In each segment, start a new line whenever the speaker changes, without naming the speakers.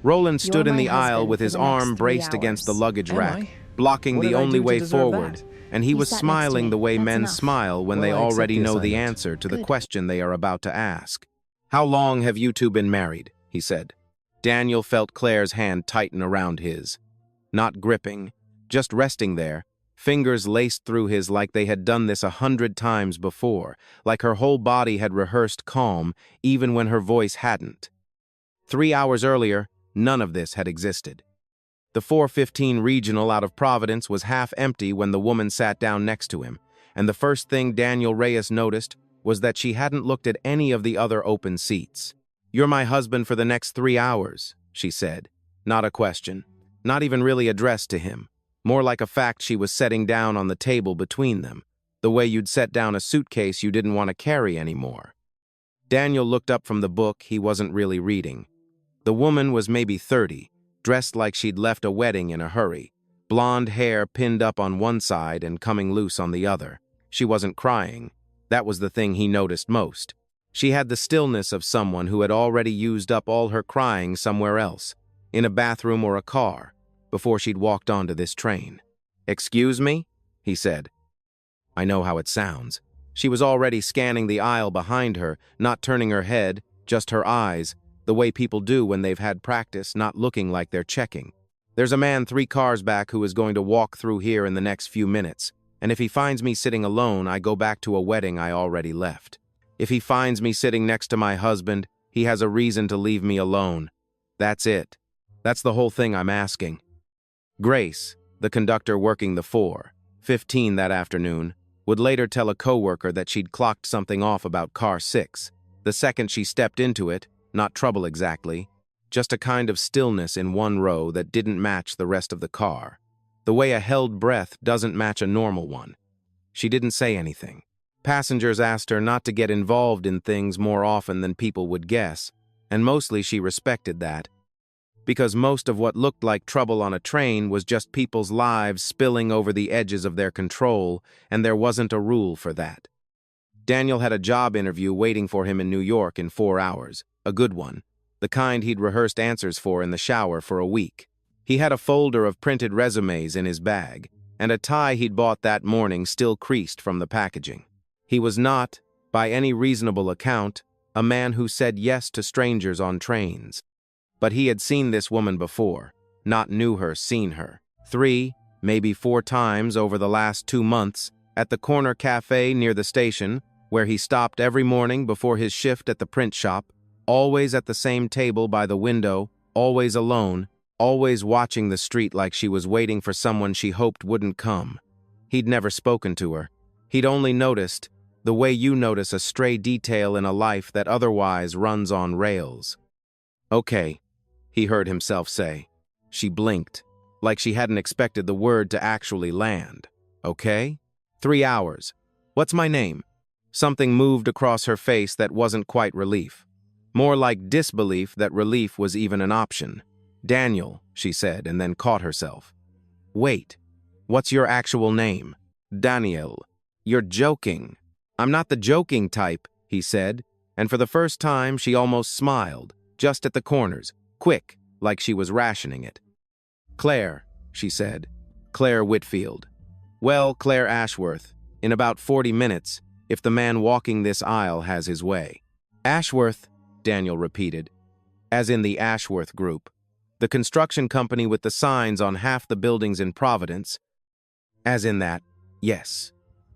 Roland
You're
stood in
my
the aisle
husband
with
for
his
the next
arm
3
braced against the
hours.
luggage
Am
rack,
I?
blocking
What
the
did I
only
do to
way
deserve
forward,
that?
and he
You
was
sat next to
smiling
me.
the way
That's
men
enough.
smile when
Well,
they
I accept
already
the
know the
assignment.
answer to the
Good.
question they are about to ask. "How long have you two been married?" he said. Daniel felt Claire's hand tighten around his. Not gripping, just resting there, fingers laced through his like they had done this 100 times before, like her whole body had rehearsed calm even when her voice hadn't. 3 hours earlier, none of this had existed. The 415 Regional out of Providence was half empty when the woman sat down next to him, and the first thing Daniel Reyes noticed was that she hadn't looked at any of the other open seats. "You're my husband for the next 3 hours," she said. Not a question, not even really addressed to him, more like a fact she was setting down on the table between them, the way you'd set down a suitcase you didn't want to carry anymore. Daniel looked up from the book he wasn't really reading. The woman was maybe 30, dressed like she'd left a wedding in a hurry, blonde hair pinned up on one side and coming loose on the other. She wasn't crying. That was the thing he noticed most. She had the stillness of someone who had already used up all her crying somewhere else, in a bathroom or a car, before she'd walked onto this train. "Excuse me?" he said. I know how it sounds. She was already scanning the aisle behind her, not turning her head, just her eyes, the way people do when they've had practice, not looking like they're checking. "There's a man 3 cars back who is going to walk through here in the next few minutes, and if he finds me sitting alone, I go back to a wedding I already left. If he finds me sitting next to my husband, he has a reason to leave me alone. That's it. That's the whole thing I'm asking." Grace, the conductor working the 4:15 that afternoon, would later tell a coworker that she'd clocked something off about car 6. The second she stepped into it, not trouble exactly, just a kind of stillness in one row that didn't match the rest of the car. The way a held breath doesn't match a normal one. She didn't say anything. Passengers asked her not to get involved in things more often than people would guess, and mostly she respected that, because most of what looked like trouble on a train was just people's lives spilling over the edges of their control, and there wasn't a rule for that. Daniel had a job interview waiting for him in New York in 4 hours, a good one, the kind he'd rehearsed answers for in the shower for a week. He had a folder of printed resumes in his bag, and a tie he'd bought that morning still creased from the packaging. He was not, by any reasonable account, a man who said yes to strangers on trains. But he had seen this woman before, not knew her, seen her. 3, maybe 4 times over the last 2 months, at the corner cafe near the station, where he stopped every morning before his shift at the print shop, always at the same table by the window, always alone, always watching the street like she was waiting for someone she hoped wouldn't come. He'd never spoken to her. He'd only noticed, the way you notice a stray detail in a life that otherwise runs on rails. "Okay," he heard himself say. She blinked, like she hadn't expected the word to actually land. "Okay? 3 hours. What's my name?" Something moved across her face that wasn't quite relief. More like disbelief that relief was even an option. "Daniel," she said, and then caught herself. "Wait. What's your actual name?" "Daniel." "You're joking." "I'm not the joking type," he said, and for the first time she almost smiled, just at the corners, quick, like she was rationing it. "Claire," she said. "Claire Whitfield." "Well, Claire Ashworth, in about 40 minutes, if the man walking this aisle has his way." "Ashworth," Daniel repeated, as in the Ashworth Group, the construction company with the signs on half the buildings in Providence. "As in that, yes."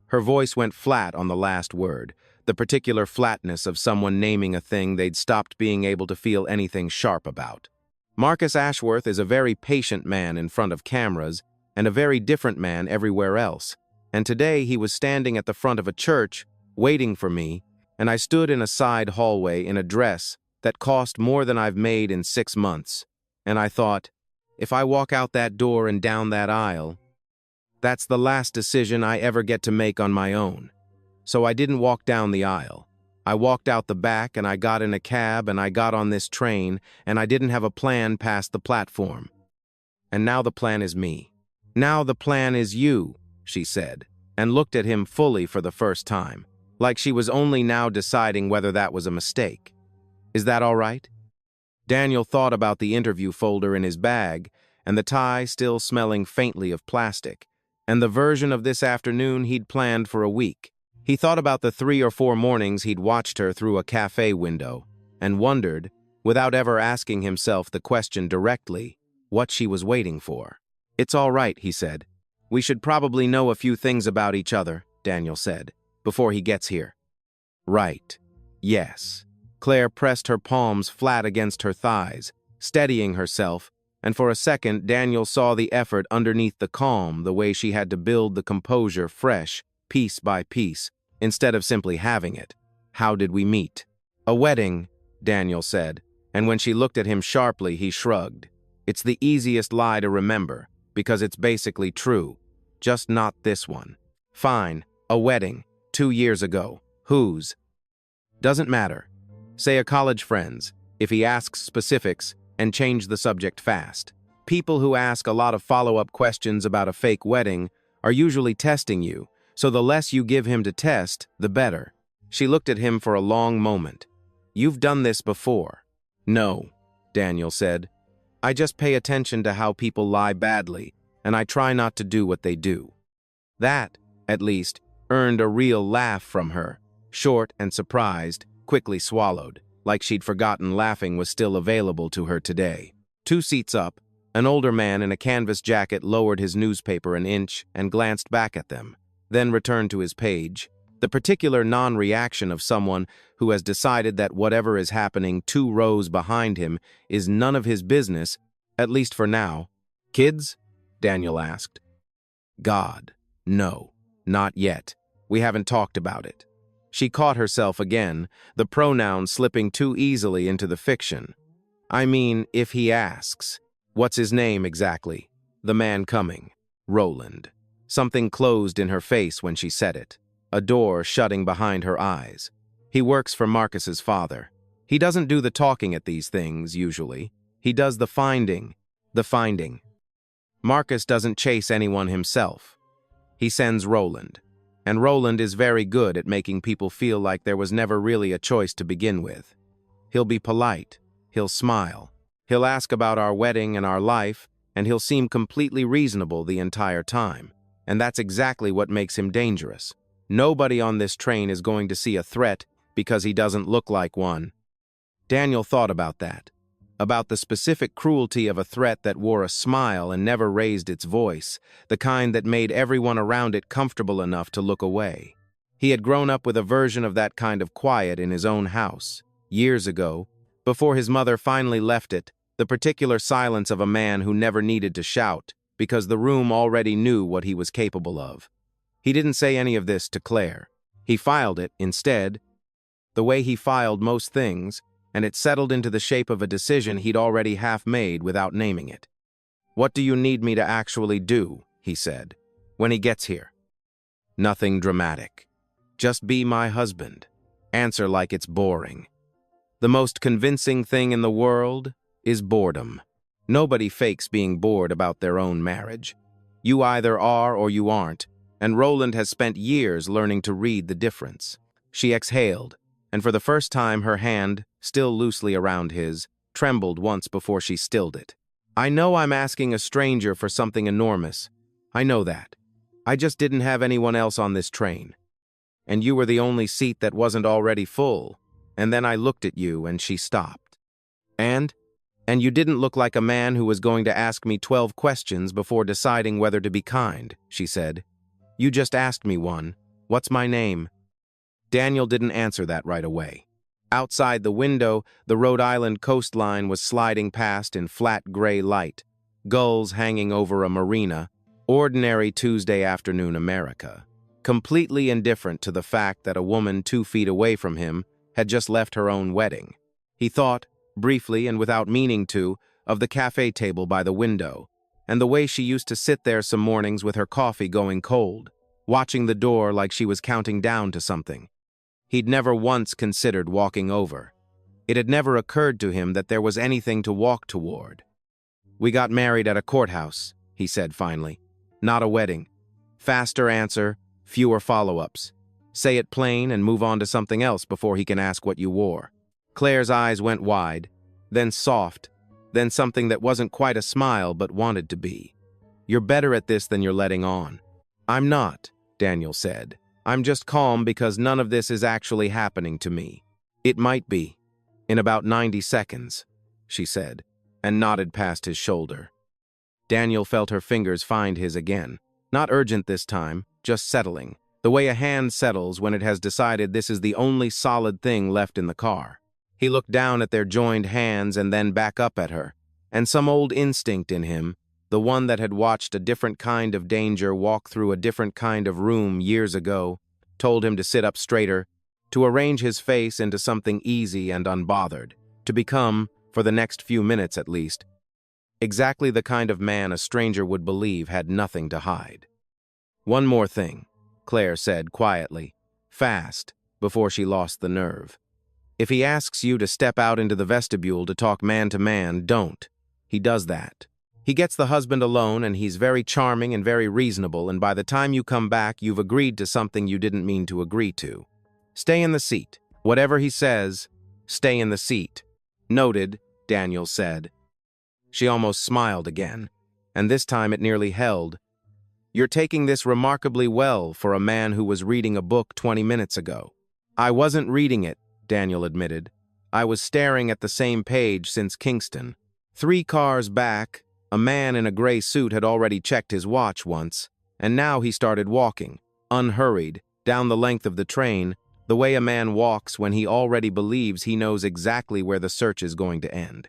Her voice went flat on the last word, the particular flatness of someone naming a thing they'd stopped being able to feel anything sharp about. "Marcus Ashworth is a very patient man in front of cameras, and a very different man everywhere else, and today he was standing at the front of a church, waiting for me, and I stood in a side hallway in a dress that cost more than I've made in 6 months, and I thought, if I walk out that door and down that aisle, that's the last decision I ever get to make on my own. So I didn't walk down the aisle. I walked out the back and I got in a cab and I got on this train and I didn't have a plan past the platform. And now the plan is me. Now the plan is you," she said, and looked at him fully for the first time, like she was only now deciding whether that was a mistake. "Is that all right?" Daniel thought about the interview folder in his bag, and the tie still smelling faintly of plastic, and the version of this afternoon he'd planned for a week. He thought about the 3 or 4 mornings he'd watched her through a cafe window, and wondered, without ever asking himself the question directly, what she was waiting for. "It's all right," he said. "We should probably know a few things about each other," Daniel said, "before he gets here." "Right. Yes." Claire pressed her palms flat against her thighs, steadying herself, and for a second Daniel saw the effort underneath the calm, the way she had to build the composure fresh, piece by piece, instead of simply having it. "How did we meet?" "A wedding," Daniel said, and when she looked at him sharply, he shrugged. "It's the easiest lie to remember, because it's basically true, just not this one." "Fine, a wedding, 2 years ago. Whose?" "Doesn't matter. Say a college friend's, if he asks specifics, and change the subject fast. People who ask a lot of follow-up questions about a fake wedding are usually testing you, so the less you give him to test, the better." She looked at him for a long moment. "You've done this before." "No," Daniel said. "I just pay attention to how people lie badly, and I try not to do what they do." That, at least, earned a real laugh from her, short and surprised, quickly swallowed, like she'd forgotten laughing was still available to her today. 2 seats up, an older man in a canvas jacket lowered his newspaper an inch and glanced back at them, then returned to his page, the particular non-reaction of someone who has decided that whatever is happening 2 rows behind him is none of his business, at least for now. "Kids?" Daniel asked. "God, no, not yet. We haven't talked about it." She caught herself again, the pronoun slipping too easily into the fiction. "I mean, if he asks. What's his name exactly?" "The man coming." "Roland." Something closed in her face when she said it, a door shutting behind her eyes. "He works for Marcus's father. He doesn't do the talking at these things, usually. He does the finding. The finding. Marcus doesn't chase anyone himself. He sends Roland. And Roland is very good at making people feel like there was never really a choice to begin with. He'll be polite. He'll smile. He'll ask about our wedding and our life, and he'll seem completely reasonable the entire time. And that's exactly what makes him dangerous. Nobody on this train is going to see a threat because he doesn't look like one." Daniel thought about that, about the specific cruelty of a threat that wore a smile and never raised its voice, the kind that made everyone around it comfortable enough to look away. He had grown up with a version of that kind of quiet in his own house, years ago, before his mother finally left it, the particular silence of a man who never needed to shout, because the room already knew what he was capable of. He didn't say any of this to Claire. He filed it, instead, the way he filed most things, and it settled into the shape of a decision he'd already half made without naming it. "What do you need me to actually do?" he said, "when he gets here?" "Nothing dramatic. Just be my husband. Answer like it's boring. The most convincing thing in the world is boredom. Nobody fakes being bored about their own marriage. You either are or you aren't, and Roland has spent years learning to read the difference." She exhaled, and for the first time her hand, still loosely around his, trembled once before she stilled it. "I know I'm asking a stranger for something enormous. I know that. I just didn't have anyone else on this train. And you were the only seat that wasn't already full. And then I looked at you and she stopped. And you didn't look like a man who was going to ask me 12 questions before deciding whether to be kind," she said. "You just asked me one. What's my name?" Daniel didn't answer that right away. Outside the window, the Rhode Island coastline was sliding past in flat gray light, gulls hanging over a marina, ordinary Tuesday afternoon America, completely indifferent to the fact that a woman 2 feet away from him had just left her own wedding. He thought, briefly and without meaning to, of the cafe table by the window, and the way she used to sit there some mornings with her coffee going cold, watching the door like she was counting down to something. He'd never once considered walking over. It had never occurred to him that there was anything to walk toward. "We got married at a courthouse," he said finally. "Not a wedding. Faster answer, fewer follow-ups. Say it plain and move on to something else before he can ask what you wore." Claire's eyes went wide, then soft, then something that wasn't quite a smile but wanted to be. "You're better at this than you're letting on." "I'm not," Daniel said. "I'm just calm because none of this is actually happening to me." "It might be. In about 90 seconds, she said, and nodded past his shoulder. Daniel felt her fingers find his again. Not urgent this time, just settling, the way a hand settles when it has decided this is the only solid thing left in the car. He looked down at their joined hands and then back up at her, and some old instinct in him, the one that had watched a different kind of danger walk through a different kind of room years ago, told him to sit up straighter, to arrange his face into something easy and unbothered, to become, for the next few minutes at least, exactly the kind of man a stranger would believe had nothing to hide. "One more thing," Claire said quietly, fast, before she lost the nerve. "If he asks you to step out into the vestibule to talk man to man, don't. He does that. He gets the husband alone, and he's very charming and very reasonable, and by the time you come back, you've agreed to something you didn't mean to agree to. Stay in the seat. Whatever he says, stay in the seat." "Noted," Daniel said. She almost smiled again, and this time it nearly held. "You're taking this remarkably well for a man who was reading a book 20 minutes ago." "I wasn't reading it," Daniel admitted. "I was staring at the same page since Kingston. 3 cars back, a man in a gray suit had already checked his watch once, and now he started walking, unhurried, down the length of the train, the way a man walks when he already believes he knows exactly where the search is going to end.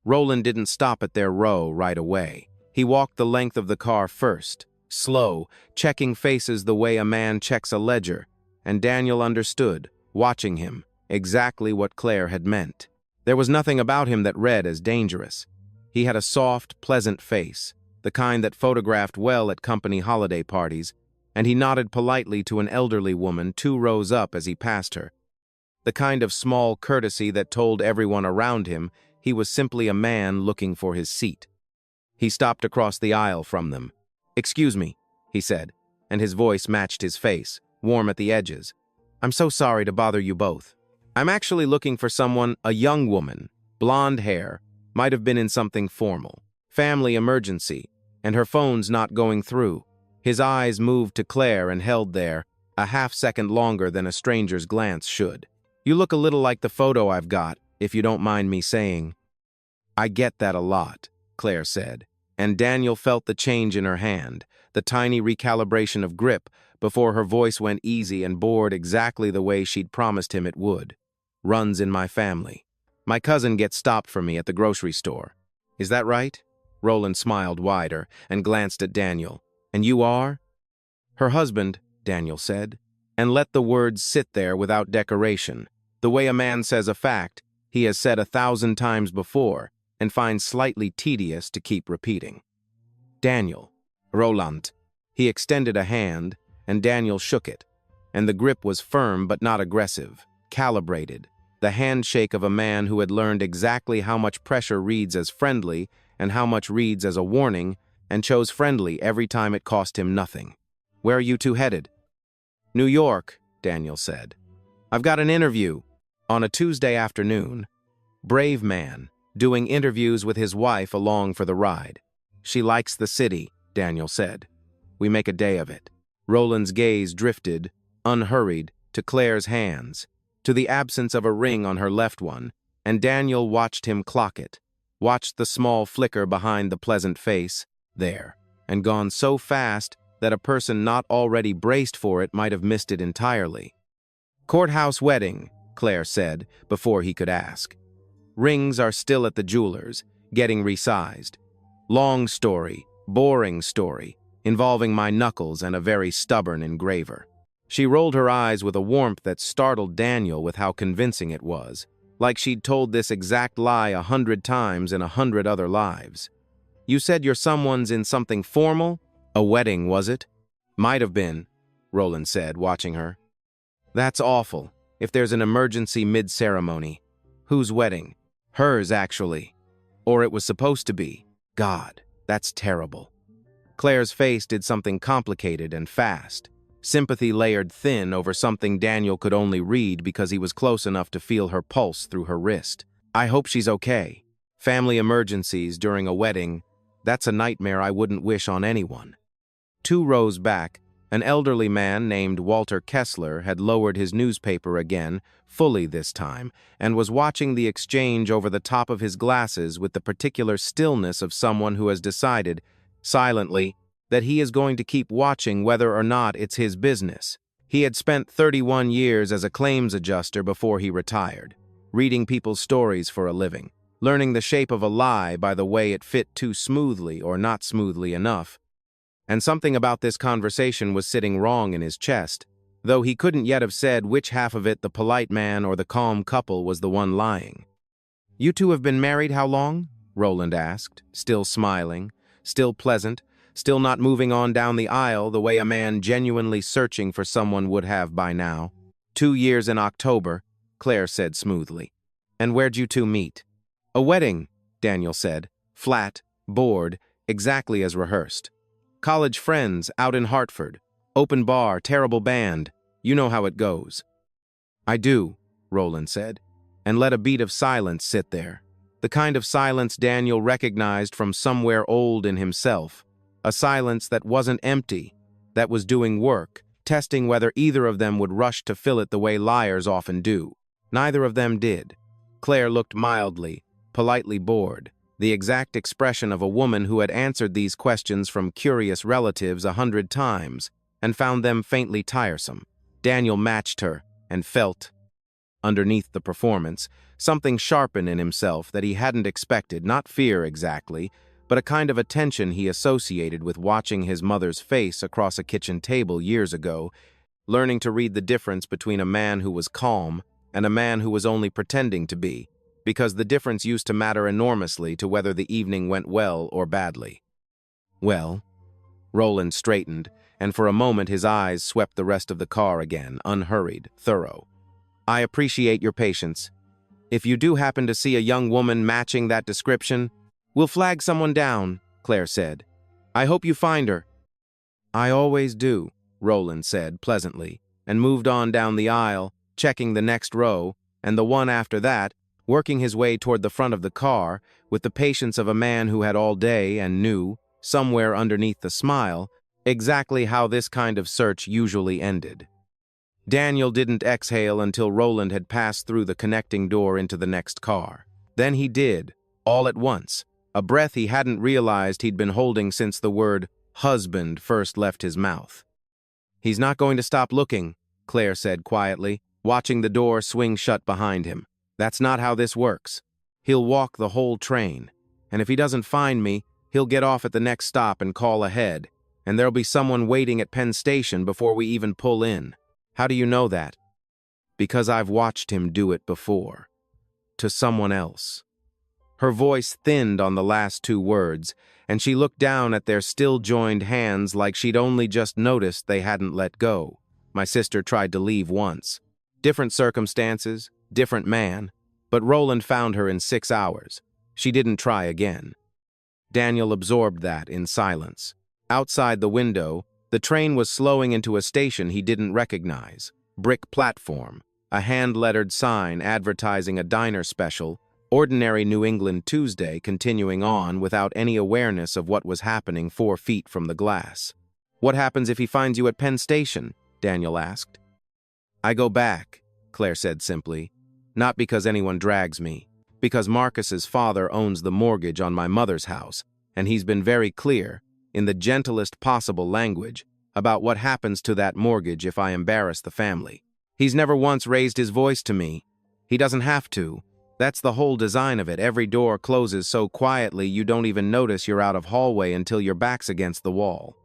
Roland didn't stop at their row right away. He walked the length of the car first, slow, checking faces the way a man checks a ledger, and Daniel understood, watching him, exactly what Claire had meant. There was nothing about him that read as dangerous. He had a soft, pleasant face, the kind that photographed well at company holiday parties, and he nodded politely to an elderly woman 2 rows up as he passed her. The kind of small courtesy that told everyone around him he was simply a man looking for his seat. He stopped across the aisle from them. "Excuse me," he said, and his voice matched his face, warm at the edges. "I'm so sorry to bother you both. I'm actually looking for someone, a young woman, blonde hair, might have been in something formal. Family emergency, and her phone's not going through." His eyes moved to Claire and held there, a half-second longer than a stranger's glance should. "You look a little like the photo I've got, if you don't mind me saying." "I get that a lot," Claire said, and Daniel felt the change in her hand, the tiny recalibration of grip, before her voice went easy and bored exactly the way she'd promised him it would. "Runs in my family. My cousin gets stopped for me at the grocery store." "Is that right?" Roland smiled wider and glanced at Daniel. "And you are?" "Her husband," Daniel said, and let the words sit there without decoration, the way a man says a fact he has said 1,000 times before and finds slightly tedious to keep repeating. "Daniel." "Roland." He extended a hand, and Daniel shook it, and the grip was firm but not aggressive, calibrated, the handshake of a man who had learned exactly how much pressure reads as friendly and how much reads as a warning, and chose friendly every time it cost him nothing. "Where are you 2 headed?" "New York," Daniel said. "I've got an interview on a Tuesday afternoon." Brave man, doing interviews with his wife along for the ride. "She likes the city," Daniel said. "We make a day of it." Roland's gaze drifted, unhurried, to Claire's hands, to the absence of a ring on her left one, and Daniel watched him clock it, watched the small flicker behind the pleasant face, there, and gone so fast that a person not already braced for it might have missed it entirely. "Courthouse wedding," Claire said, before he could ask. "Rings are still at the jeweler's, getting resized. Long story, boring story, involving my knuckles and a very stubborn engraver." She rolled her eyes with a warmth that startled Daniel with how convincing it was, like she'd told this exact lie 100 times in 100 other lives. "You said your someone's in something formal? A wedding, was it?" "Might have been," Roland said, watching her. "That's awful, if there's an emergency mid-ceremony. Whose wedding?" "Hers, actually. Or it was supposed to be. God, that's terrible." Claire's face did something complicated and fast. Sympathy layered thin over something Daniel could only read because he was close enough to feel her pulse through her wrist. I hope she's okay. Family emergencies during a wedding, that's a nightmare I wouldn't wish on anyone. 2 rows back, an elderly man named Walter Kessler had lowered his newspaper again, fully this time, and was watching the exchange over the top of his glasses with the particular stillness of someone who has decided, silently, that he is going to keep watching whether or not it's his business. He had spent 31 years as a claims adjuster before he retired, reading people's stories for a living, learning the shape of a lie by the way it fit too smoothly or not smoothly enough. And something about this conversation was sitting wrong in his chest, though he couldn't yet have said which half of it, the polite man or the calm couple, was the one lying. "You two have been married how long?" Roland asked, still smiling, still pleasant, still not moving on down the aisle the way a man genuinely searching for someone would have by now. 2 years in October, Claire said smoothly. "And where'd you two meet?" "A wedding," Daniel said, flat, bored, exactly as rehearsed. "College friends out in Hartford. Open bar, terrible band. You know how it goes." "I do," Roland said, and let a beat of silence sit there. The kind of silence Daniel recognized from somewhere old in himself. A silence that wasn't empty, that was doing work, testing whether either of them would rush to fill it the way liars often do. Neither of them did. Claire looked mildly, politely bored, the exact expression of a woman who had answered these questions from curious relatives 100 times and found them faintly tiresome. Daniel matched her and felt, underneath the performance, something sharpen in himself that he hadn't expected, not fear exactly, but a kind of attention he associated with watching his mother's face across a kitchen table years ago, learning to read the difference between a man who was calm and a man who was only pretending to be, because the difference used to matter enormously to whether the evening went well or badly. "Well," Roland straightened, and for a moment his eyes swept the rest of the car again, unhurried, thorough. "I appreciate your patience. If you do happen to see a young woman matching that description, we'll flag someone down," Claire said. "I hope you find her." "I always do," Roland said pleasantly, and moved on down the aisle, checking the next row, and the one after that, working his way toward the front of the car, with the patience of a man who had all day and knew, somewhere underneath the smile, exactly how this kind of search usually ended. Daniel didn't exhale until Roland had passed through the connecting door into the next car. Then he did, all at once, a breath he hadn't realized he'd been holding since the word husband first left his mouth. "He's not going to stop looking," Claire said quietly, watching the door swing shut behind him. "That's not how this works. He'll walk the whole train, and if he doesn't find me, he'll get off at the next stop and call ahead, and there'll be someone waiting at Penn Station before we even pull in." "How do you know that?" "Because I've watched him do it before. To someone else." Her voice thinned on the last 2 words, and she looked down at their still-joined hands like she'd only just noticed they hadn't let go. "My sister tried to leave once. Different circumstances, different man, but Roland found her in 6 hours. She didn't try again." Daniel absorbed that in silence. Outside the window, the train was slowing into a station he didn't recognize. Brick platform, a hand-lettered sign advertising a diner special, ordinary New England Tuesday continuing on without any awareness of what was happening 4 feet from the glass. "What happens if he finds you at Penn Station?" Daniel asked. "I go back," Claire said simply. "Not because anyone drags me, because Marcus's father owns the mortgage on my mother's house, and he's been very clear, in the gentlest possible language, about what happens to that mortgage if I embarrass the family. He's never once raised his voice to me. He doesn't have to. That's the whole design of it. Every door closes so quietly you don't even notice you're out of hallway until your back's against the wall."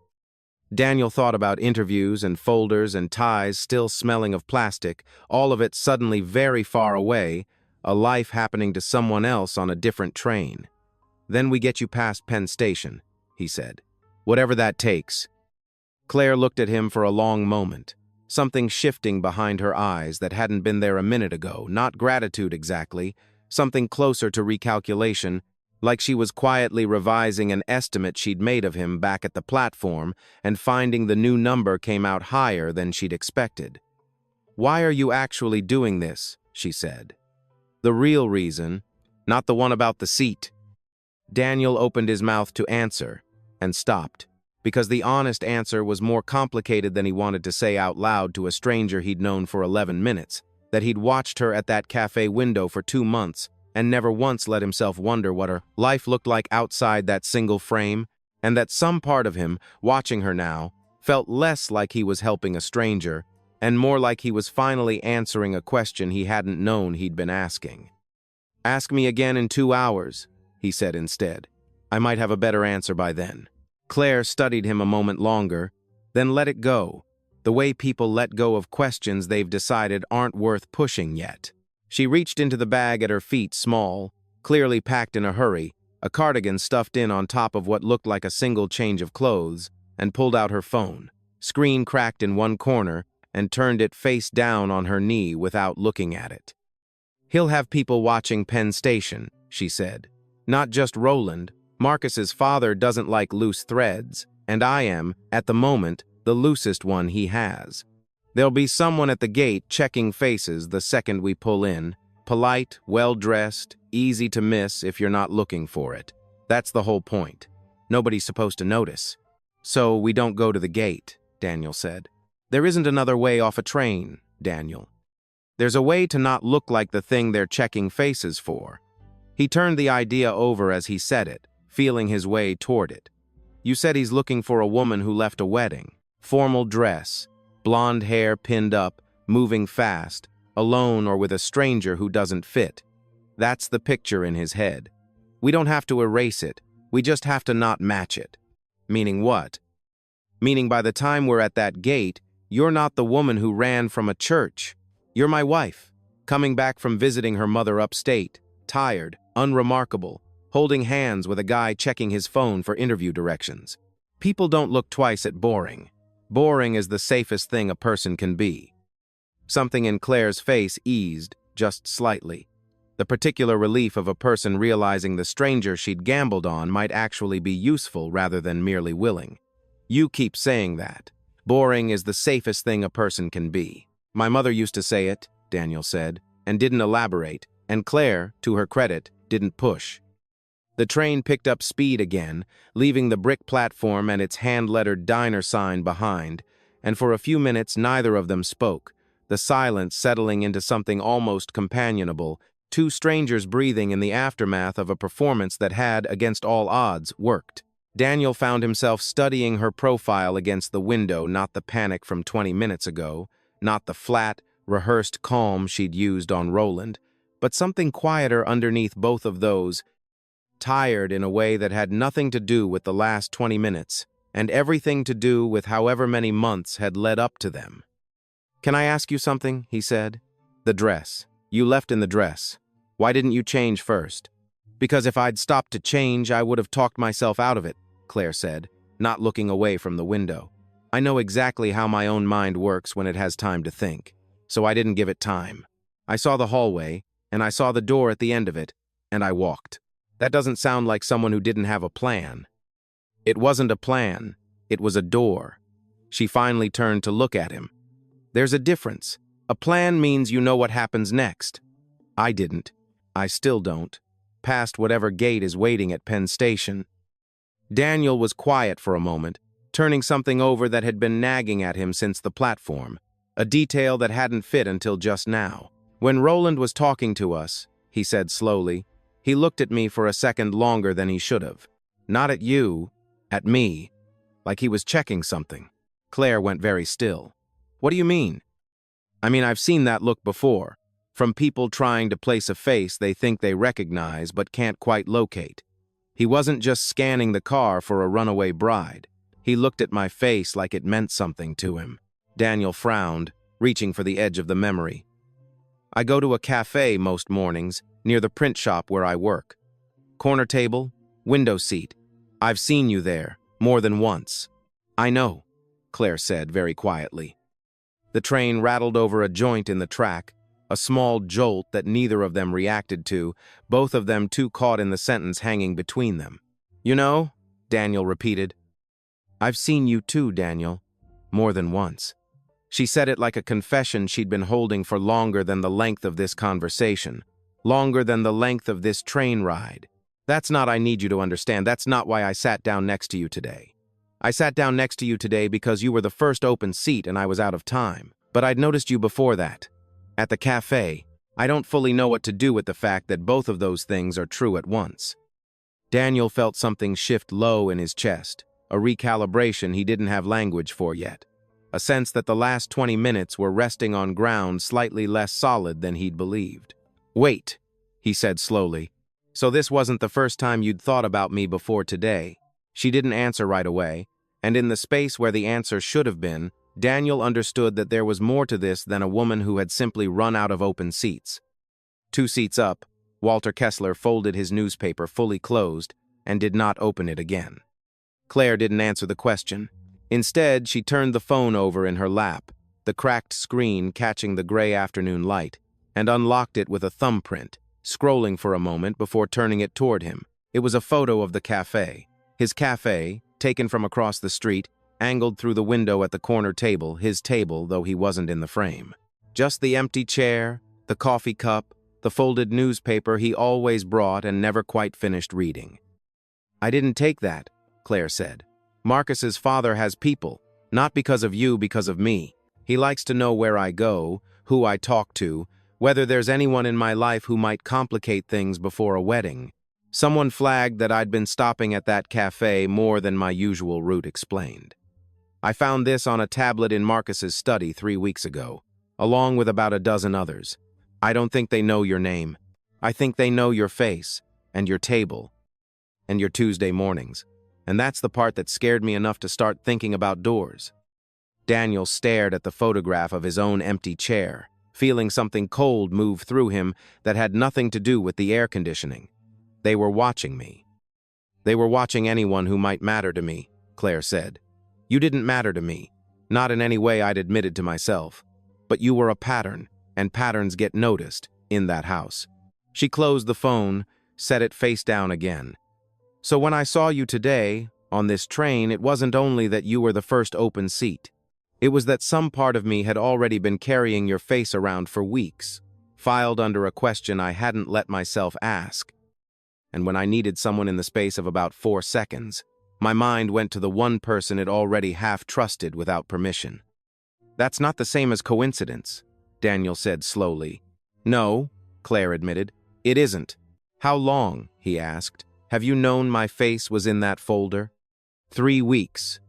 Daniel thought about interviews and folders and ties still smelling of plastic, all of it suddenly very far away, a life happening to someone else on a different train. "Then we get you past Penn Station," he said. "Whatever that takes." Claire looked at him for a long moment, something shifting behind her eyes that hadn't been there a minute ago, not gratitude exactly, something closer to recalculation, like she was quietly revising an estimate she'd made of him back at the platform and finding the new number came out higher than she'd expected. "Why are you actually doing this?" she said. "The real reason Not the one about the seat. Daniel opened his mouth to answer, and stopped, because the honest answer was more complicated than he wanted to say out loud to a stranger he'd known for 11 minutes, that he'd watched her at that cafe window for 2 months, and never once let himself wonder what her life looked like outside that single frame, and that some part of him, watching her now, felt less like he was helping a stranger, and more like he was finally answering a question he hadn't known he'd been asking. "Ask me again in 2 hours," he said instead. "I might have a better answer by then." Claire studied him a moment longer, then let it go, the way people let go of questions they've decided aren't worth pushing yet. She reached into the bag at her feet, small, clearly packed in a hurry, a cardigan stuffed in on top of what looked like a single change of clothes, and pulled out her phone. Screen cracked in one corner, and turned it face down on her knee without looking at it. "He'll have people watching Penn Station," she said. "Not just Roland. Marcus's father doesn't like loose threads, and I am, at the moment, the loosest one he has. There'll be someone at the gate checking faces the second we pull in, polite, well-dressed, easy to miss if you're not looking for it. That's the whole point. Nobody's supposed to notice. So we don't go to the gate," Daniel said. "There isn't another way off a train, Daniel. There's a way to not look like the thing they're checking faces for." He turned the idea over as he said it, feeling his way toward it. "You said he's looking for a woman who left a wedding. Formal dress, blonde hair pinned up, moving fast, alone or with a stranger who doesn't fit. That's the picture in his head. We don't have to erase it, we just have to not match it." "Meaning what?" "Meaning by the time we're at that gate, you're not the woman who ran from a church. You're my wife, coming back from visiting her mother upstate, tired, unremarkable, holding hands with a guy checking his phone for interview directions. People don't look twice at boring. Boring is the safest thing a person can be." Something in Claire's face eased, just slightly. The particular relief of a person realizing the stranger she'd gambled on might actually be useful rather than merely willing. "You keep saying that. Boring is the safest thing a person can be. My mother used to say it," Daniel said, and didn't elaborate, and Claire, to her credit, didn't push. The train picked up speed again, leaving the brick platform and its hand-lettered diner sign behind, and for a few minutes neither of them spoke, the silence settling into something almost companionable, two strangers breathing in the aftermath of a performance that had, against all odds, worked. Daniel found himself studying her profile against the window, not the panic from 20 minutes ago, not the flat, rehearsed calm she'd used on Roland, but something quieter underneath both of those, tired in a way that had nothing to do with the last 20 minutes, and everything to do with however many months had led up to them. "Can I ask you something?" he said. "The dress. You left in the dress. Why didn't you change first?" "Because if I'd stopped to change, I would have talked myself out of it," Claire said, not looking away from the window. "I know exactly how my own mind works when it has time to think, so I didn't give it time. I saw the hallway, and I saw the door at the end of it, and I walked. That doesn't sound like someone who didn't have a plan." "It wasn't a plan. It was a door." She finally turned to look at him. "There's a difference. A plan means you know what happens next. I didn't. I still don't. Past whatever gate is waiting at Penn Station." Daniel was quiet for a moment, turning something over that had been nagging at him since the platform, a detail that hadn't fit until just now. "When Roland was talking to us," he said slowly, "he looked at me for a second longer than he should have. Not at you, at me, like he was checking something." Claire went very still. "What do you mean?" "I mean, I've seen that look before, from people trying to place a face they think they recognize but can't quite locate. He wasn't just scanning the car for a runaway bride. He looked at my face like it meant something to him." Daniel frowned, reaching for the edge of the memory. "I go to a cafe most mornings, near the print shop where I work. Corner table, window seat. I've seen you there, more than once." "I know," Claire said very quietly. The train rattled over a joint in the track, a small jolt that neither of them reacted to, both of them too caught in the sentence hanging between them. "You know," Daniel repeated. "I've seen you too, Daniel, more than once." She said it like a confession she'd been holding for longer than the length of this conversation, Longer than the length of this train ride. That's not I need you to understand. That's not why I sat down next to you today. I sat down next to you today because you were the first open seat and I was out of time. But I'd noticed you before that. At the cafe, I don't fully know what to do with the fact that both of those things are true at once. Daniel felt something shift low in his chest, a recalibration he didn't have language for yet. A sense that the last 20 minutes were resting on ground slightly less solid than he'd believed. "Wait," he said slowly. "So this wasn't the first time you'd thought about me before today?" She didn't answer right away, and in the space where the answer should have been, Daniel understood that there was more to this than a woman who had simply run out of open seats. 2 seats up, Walter Kessler folded his newspaper fully closed and did not open it again. Claire didn't answer the question. Instead, she turned the phone over in her lap, the cracked screen catching the gray afternoon light, and unlocked it with a thumbprint, scrolling for a moment before turning it toward him. It was a photo of the cafe. His cafe, taken from across the street, angled through the window at the corner table, his table, though he wasn't in the frame. Just the empty chair, the coffee cup, the folded newspaper he always brought and never quite finished reading. "I didn't take that," Claire said. "Marcus's father has people, not because of you, because of me. He likes to know where I go, who I talk to, whether there's anyone in my life who might complicate things before a wedding." Someone flagged that I'd been stopping at that cafe more than my usual route explained. "I found this on a tablet in Marcus's study 3 weeks ago, along with about a dozen others. I don't think they know your name. I think they know your face, and your table, and your Tuesday mornings. And that's the part that scared me enough to start thinking about doors." Daniel stared at the photograph of his own empty chair, feeling something cold move through him that had nothing to do with the air conditioning. "They were watching me. They were watching anyone who might matter to me," Claire said. "You didn't matter to me, not in any way I'd admitted to myself. But you were a pattern, and patterns get noticed in that house." She closed the phone, set it face down again. "So when I saw you today, on this train, it wasn't only that you were the first open seat. It was that some part of me had already been carrying your face around for weeks, filed under a question I hadn't let myself ask. And when I needed someone in the space of about 4 seconds, my mind went to the one person it already half-trusted without permission." "That's not the same as coincidence," Daniel said slowly. "No," Claire admitted, "it isn't." "How long," he asked, "have you known my face was in that folder?" 3 weeks.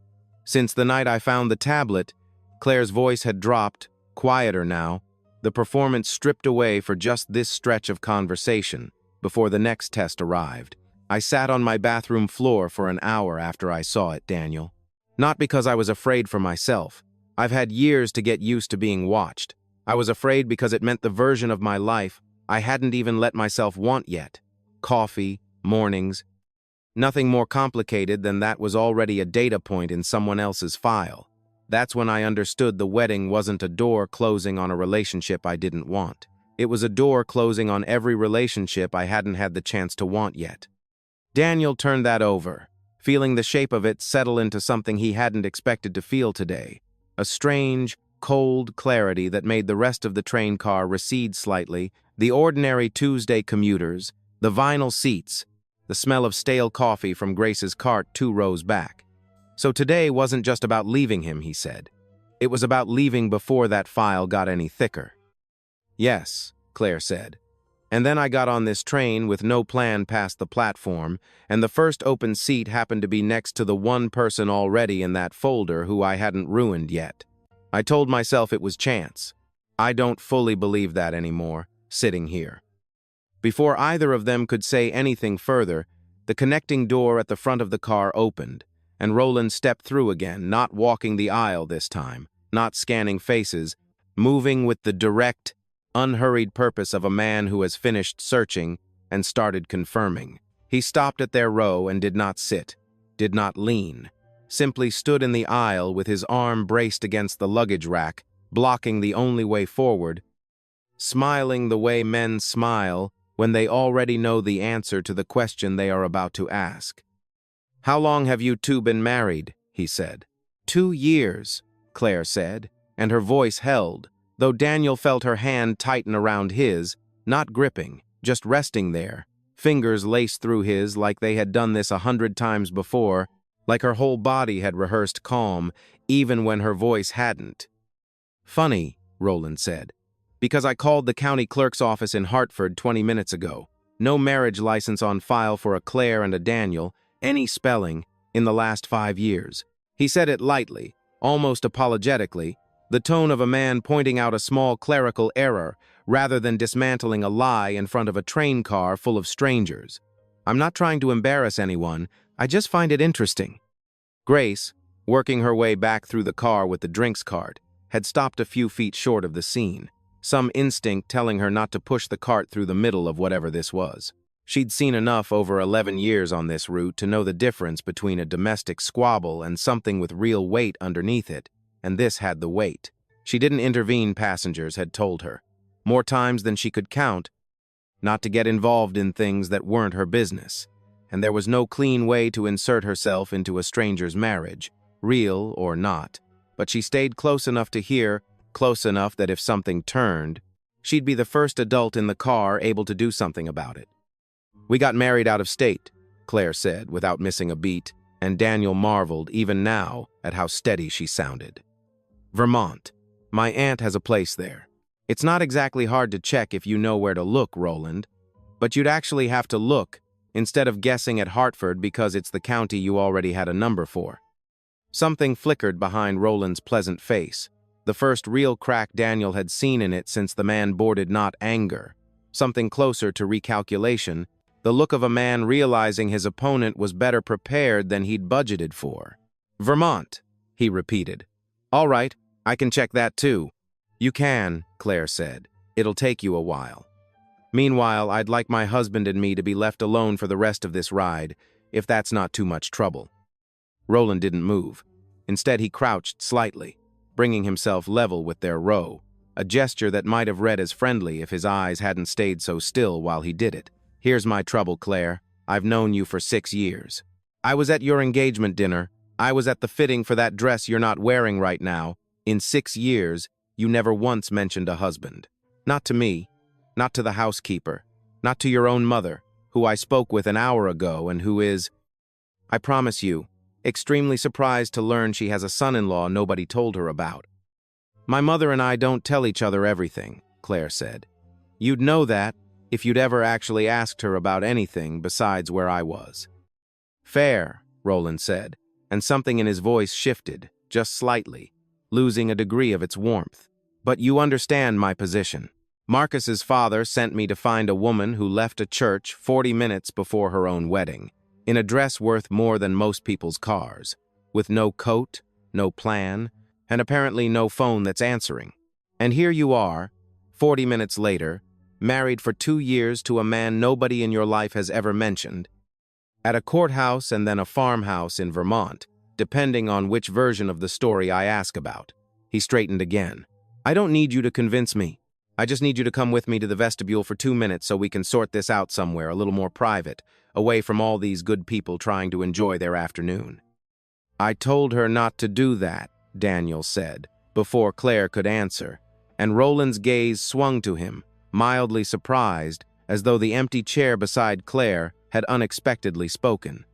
Since the night I found the tablet." Claire's voice had dropped, quieter now, the performance stripped away for just this stretch of conversation, before the next test arrived. "I sat on my bathroom floor for an hour after I saw it, Daniel. Not because I was afraid for myself. I've had years to get used to being watched. I was afraid because it meant the version of my life I hadn't even let myself want yet. Coffee, mornings. Nothing more complicated than that was already a data point in someone else's file. That's when I understood the wedding wasn't a door closing on a relationship I didn't want. It was a door closing on every relationship I hadn't had the chance to want yet." Daniel turned that over, feeling the shape of it settle into something he hadn't expected to feel today. A strange, cold clarity that made the rest of the train car recede slightly, the ordinary Tuesday commuters, the vinyl seats, the smell of stale coffee from Grace's cart 2 rows back. "So today wasn't just about leaving him," he said. "It was about leaving before that file got any thicker." "Yes," Claire said. "And then I got on this train with no plan past the platform, and the first open seat happened to be next to the one person already in that folder who I hadn't ruined yet. I told myself it was chance. I don't fully believe that anymore, sitting here." Before either of them could say anything further, the connecting door at the front of the car opened, and Roland stepped through again, not walking the aisle this time, not scanning faces, moving with the direct, unhurried purpose of a man who has finished searching and started confirming. He stopped at their row and did not sit, did not lean, simply stood in the aisle with his arm braced against the luggage rack, blocking the only way forward, smiling the way men smile when they already know the answer to the question they are about to ask. "How long have you two been married?" he said. 2 years, Claire said, and her voice held, though Daniel felt her hand tighten around his, not gripping, just resting there, fingers laced through his like they had done this 100 times before, like her whole body had rehearsed calm, even when her voice hadn't. "Funny," Roland said, "because I called the county clerk's office in Hartford 20 minutes ago. No marriage license on file for a Claire and a Daniel, any spelling, in the last 5 years." He said it lightly, almost apologetically, the tone of a man pointing out a small clerical error rather than dismantling a lie in front of a train car full of strangers. "I'm not trying to embarrass anyone, I just find it interesting." Grace, working her way back through the car with the drinks cart, had stopped a few feet short of the scene, some instinct telling her not to push the cart through the middle of whatever this was. She'd seen enough over 11 years on this route to know the difference between a domestic squabble and something with real weight underneath it, and this had the weight. She didn't intervene, passengers had told her, more times than she could count, not to get involved in things that weren't her business, and there was no clean way to insert herself into a stranger's marriage, real or not. But she stayed close enough to hear, close enough that if something turned, she'd be the first adult in the car able to do something about it. "We got married out of state," Claire said, without missing a beat, and Daniel marveled, even now, at how steady she sounded. "Vermont. My aunt has a place there. It's not exactly hard to check if you know where to look, Roland, but you'd actually have to look, instead of guessing at Hartford because it's the county you already had a number for." Something flickered behind Roland's pleasant face, the first real crack Daniel had seen in it since the man boarded not anger, something closer to recalculation, the look of a man realizing his opponent was better prepared than he'd budgeted for. "Vermont," he repeated. "All right, I can check that too." "You can," Claire said. "It'll take you a while. Meanwhile, I'd like my husband and me to be left alone for the rest of this ride, if that's not too much trouble." Roland didn't move. Instead, he crouched slightly, bringing himself level with their row, a gesture that might have read as friendly if his eyes hadn't stayed so still while he did it. "Here's my trouble, Claire. I've known you for 6 years. I was at your engagement dinner. I was at the fitting for that dress you're not wearing right now. In 6 years, you never once mentioned a husband. Not to me, not to the housekeeper, not to your own mother, who I spoke with an hour ago and who is, I promise you, extremely surprised to learn she has a son-in-law nobody told her about." "My mother and I don't tell each other everything," Claire said. "You'd know that if you'd ever actually asked her about anything besides where I was." "Fair," Roland said, and something in his voice shifted, just slightly, losing a degree of its warmth. "But you understand my position. Marcus's father sent me to find a woman who left a church 40 minutes before her own wedding, in a dress worth more than most people's cars, with no coat, no plan, and apparently no phone that's answering. And here you are, 40 minutes later, married for 2 years to a man nobody in your life has ever mentioned, at a courthouse and then a farmhouse in Vermont, depending on which version of the story I ask about." He straightened again. "I don't need you to convince me. I just need you to come with me to the vestibule for 2 minutes so we can sort this out somewhere a little more private, away from all these good people trying to enjoy their afternoon." "I told her not to do that," Daniel said, before Claire could answer, and Roland's gaze swung to him, mildly surprised, as though the empty chair beside Claire had unexpectedly spoken.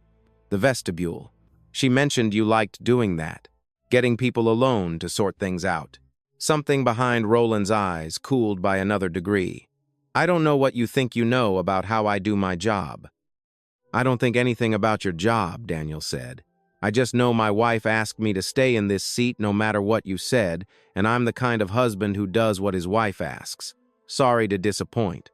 "The vestibule. She mentioned you liked doing that, getting people alone to sort things out." Something behind Roland's eyes cooled by another degree. "I don't know what you think you know about how I do my job." "I don't think anything about your job," Daniel said. "I just know my wife asked me to stay in this seat no matter what you said, and I'm the kind of husband who does what his wife asks. Sorry to disappoint."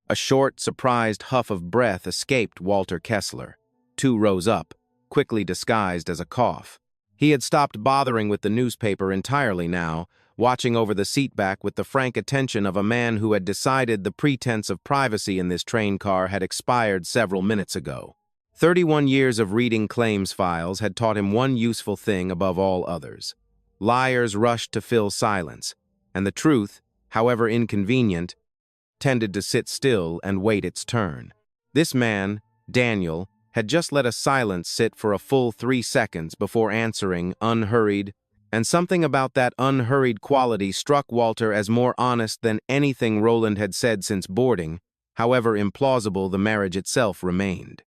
A short, surprised huff of breath escaped Walter Kessler. 2 rose up, quickly disguised as a cough. He had stopped bothering with the newspaper entirely now, watching over the seatback with the frank attention of a man who had decided the pretense of privacy in this train car had expired several minutes ago. 31 years of reading claims files had taught him one useful thing above all others. Liars rushed to fill silence, and the truth, however inconvenient, tended to sit still and wait its turn. This man, Daniel, had just let a silence sit for a full 3 seconds before answering, unhurried, and something about that unhurried quality struck Walter as more honest than anything Roland had said since boarding, However implausible the marriage itself remained.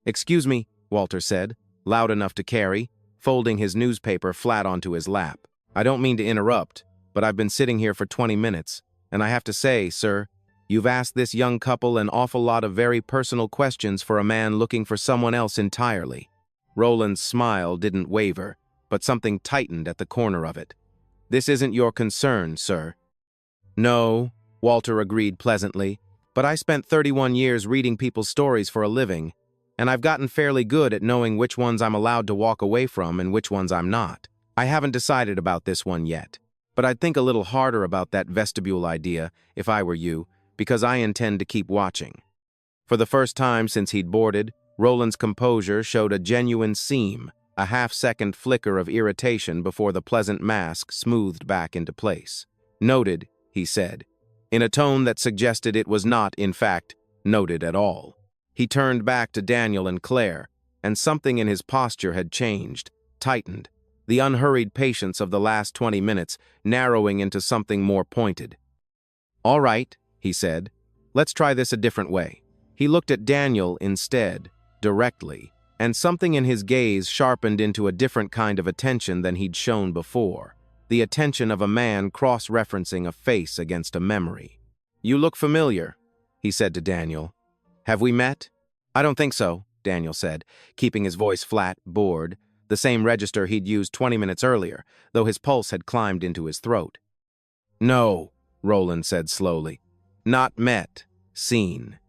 "Excuse me," Walter said, loud enough to carry, folding his newspaper flat onto his lap. "I don't mean to interrupt, but I've been sitting here for 20 minutes, and I have to say, sir, you've asked this young couple an awful lot of very personal questions for a man looking for someone else entirely." Roland's smile didn't waver, but something tightened at the corner of it. "This isn't your concern, sir." "No," Walter agreed pleasantly, "but I spent 31 years reading people's stories for a living, and I've gotten fairly good at knowing which ones I'm allowed to walk away from and which ones I'm not. I haven't decided about this one yet, but I'd think a little harder about that vestibule idea if I were you, because I intend to keep watching." For the first time since he'd boarded, Roland's composure showed a genuine seam, a half-second flicker of irritation before the pleasant mask smoothed back into place. "Noted," he said, in a tone that suggested it was not, in fact, noted at all. He turned back to Daniel and Claire, and something in his posture had changed, tightened, the unhurried patience of the last 20 minutes narrowing into something more pointed. "All right," he said, "let's try this a different way." He looked at Daniel instead, directly, and something in his gaze sharpened into a different kind of attention than he'd shown before. The attention of a man cross-referencing a face against a memory. "You look familiar," he said to Daniel. "Have we met?" "I don't think so," Daniel said, keeping his voice flat, bored, the same register he'd used 20 minutes earlier, though his pulse had climbed into his throat. "No," Roland said slowly. "Not met. Seen."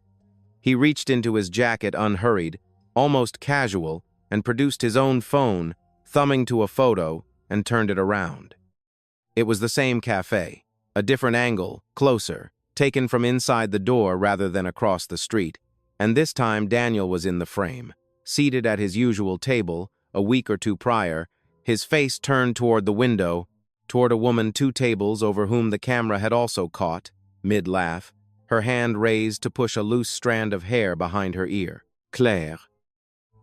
He reached into his jacket unhurried, almost casual, and produced his own phone, thumbing to a photo, and turned it around. It was the same cafe, a different angle, closer, taken from inside the door rather than across the street, and this time Daniel was in the frame, seated at his usual table, a week or two prior, his face turned toward the window, toward a woman 2 tables over whom the camera had also caught, mid-laugh, her hand raised to push a loose strand of hair behind her ear. "Claire."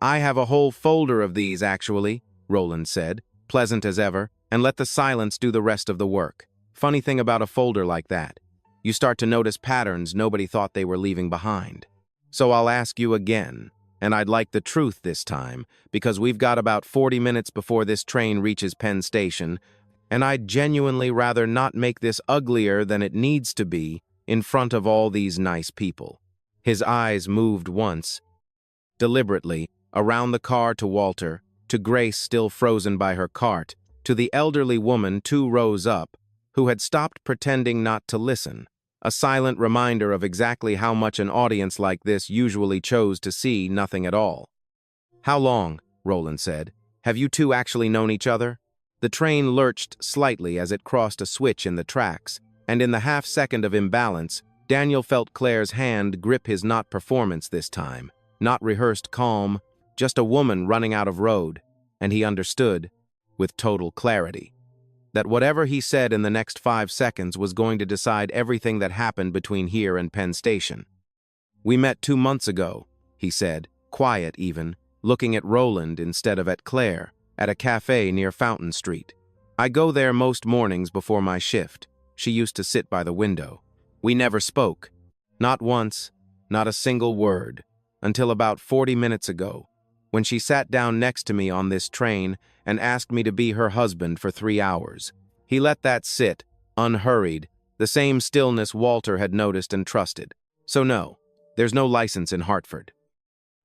"I have a whole folder of these, actually," Roland said, pleasant as ever, and let the silence do the rest of the work. Funny thing about a folder like that, you start to notice patterns nobody thought they were leaving behind. "So I'll ask you again, and I'd like the truth this time, because we've got about 40 minutes before this train reaches Penn Station, and I'd genuinely rather not make this uglier than it needs to be in front of all these nice people." His eyes moved once, deliberately, around the car to Walter, to Grace still frozen by her cart, to the elderly woman 2 rows up, who had stopped pretending not to listen, a silent reminder of exactly how much an audience like this usually chose to see nothing at all. "How long?" Roland said. "Have you 2 actually known each other?" The train lurched slightly as it crossed a switch in the tracks, and in the half-second of imbalance, Daniel felt Claire's hand grip his not-performance this time, not rehearsed calm, just a woman running out of road, and he understood, with total clarity, that whatever he said in the next 5 seconds was going to decide everything that happened between here and Penn Station. "We met 2 months ago," he said, quiet even, looking at Roland instead of at Claire, at a cafe near Fountain Street. "I go there most mornings before my shift. She used to sit by the window. We never spoke. Not once, not a single word, until about 40 minutes ago, when she sat down next to me on this train and asked me to be her husband for 3 hours. He let that sit, unhurried, the same stillness Walter had noticed and trusted. So no, there's no license in Hartford.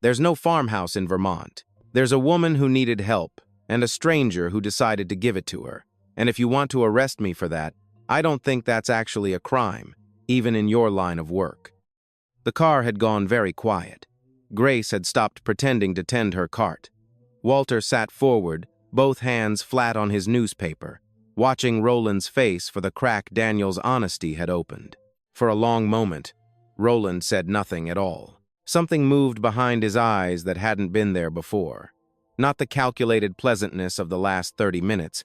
There's no farmhouse in Vermont. There's a woman who needed help, and a stranger who decided to give it to her. And if you want to arrest me for that, I don't think that's actually a crime, even in your line of work." The car had gone very quiet. Grace had stopped pretending to tend her cart. Walter sat forward, both hands flat on his newspaper, watching Roland's face for the crack Daniel's honesty had opened. For a long moment, Roland said nothing at all. Something moved behind his eyes that hadn't been there before. Not the calculated pleasantness of the last 30 minutes,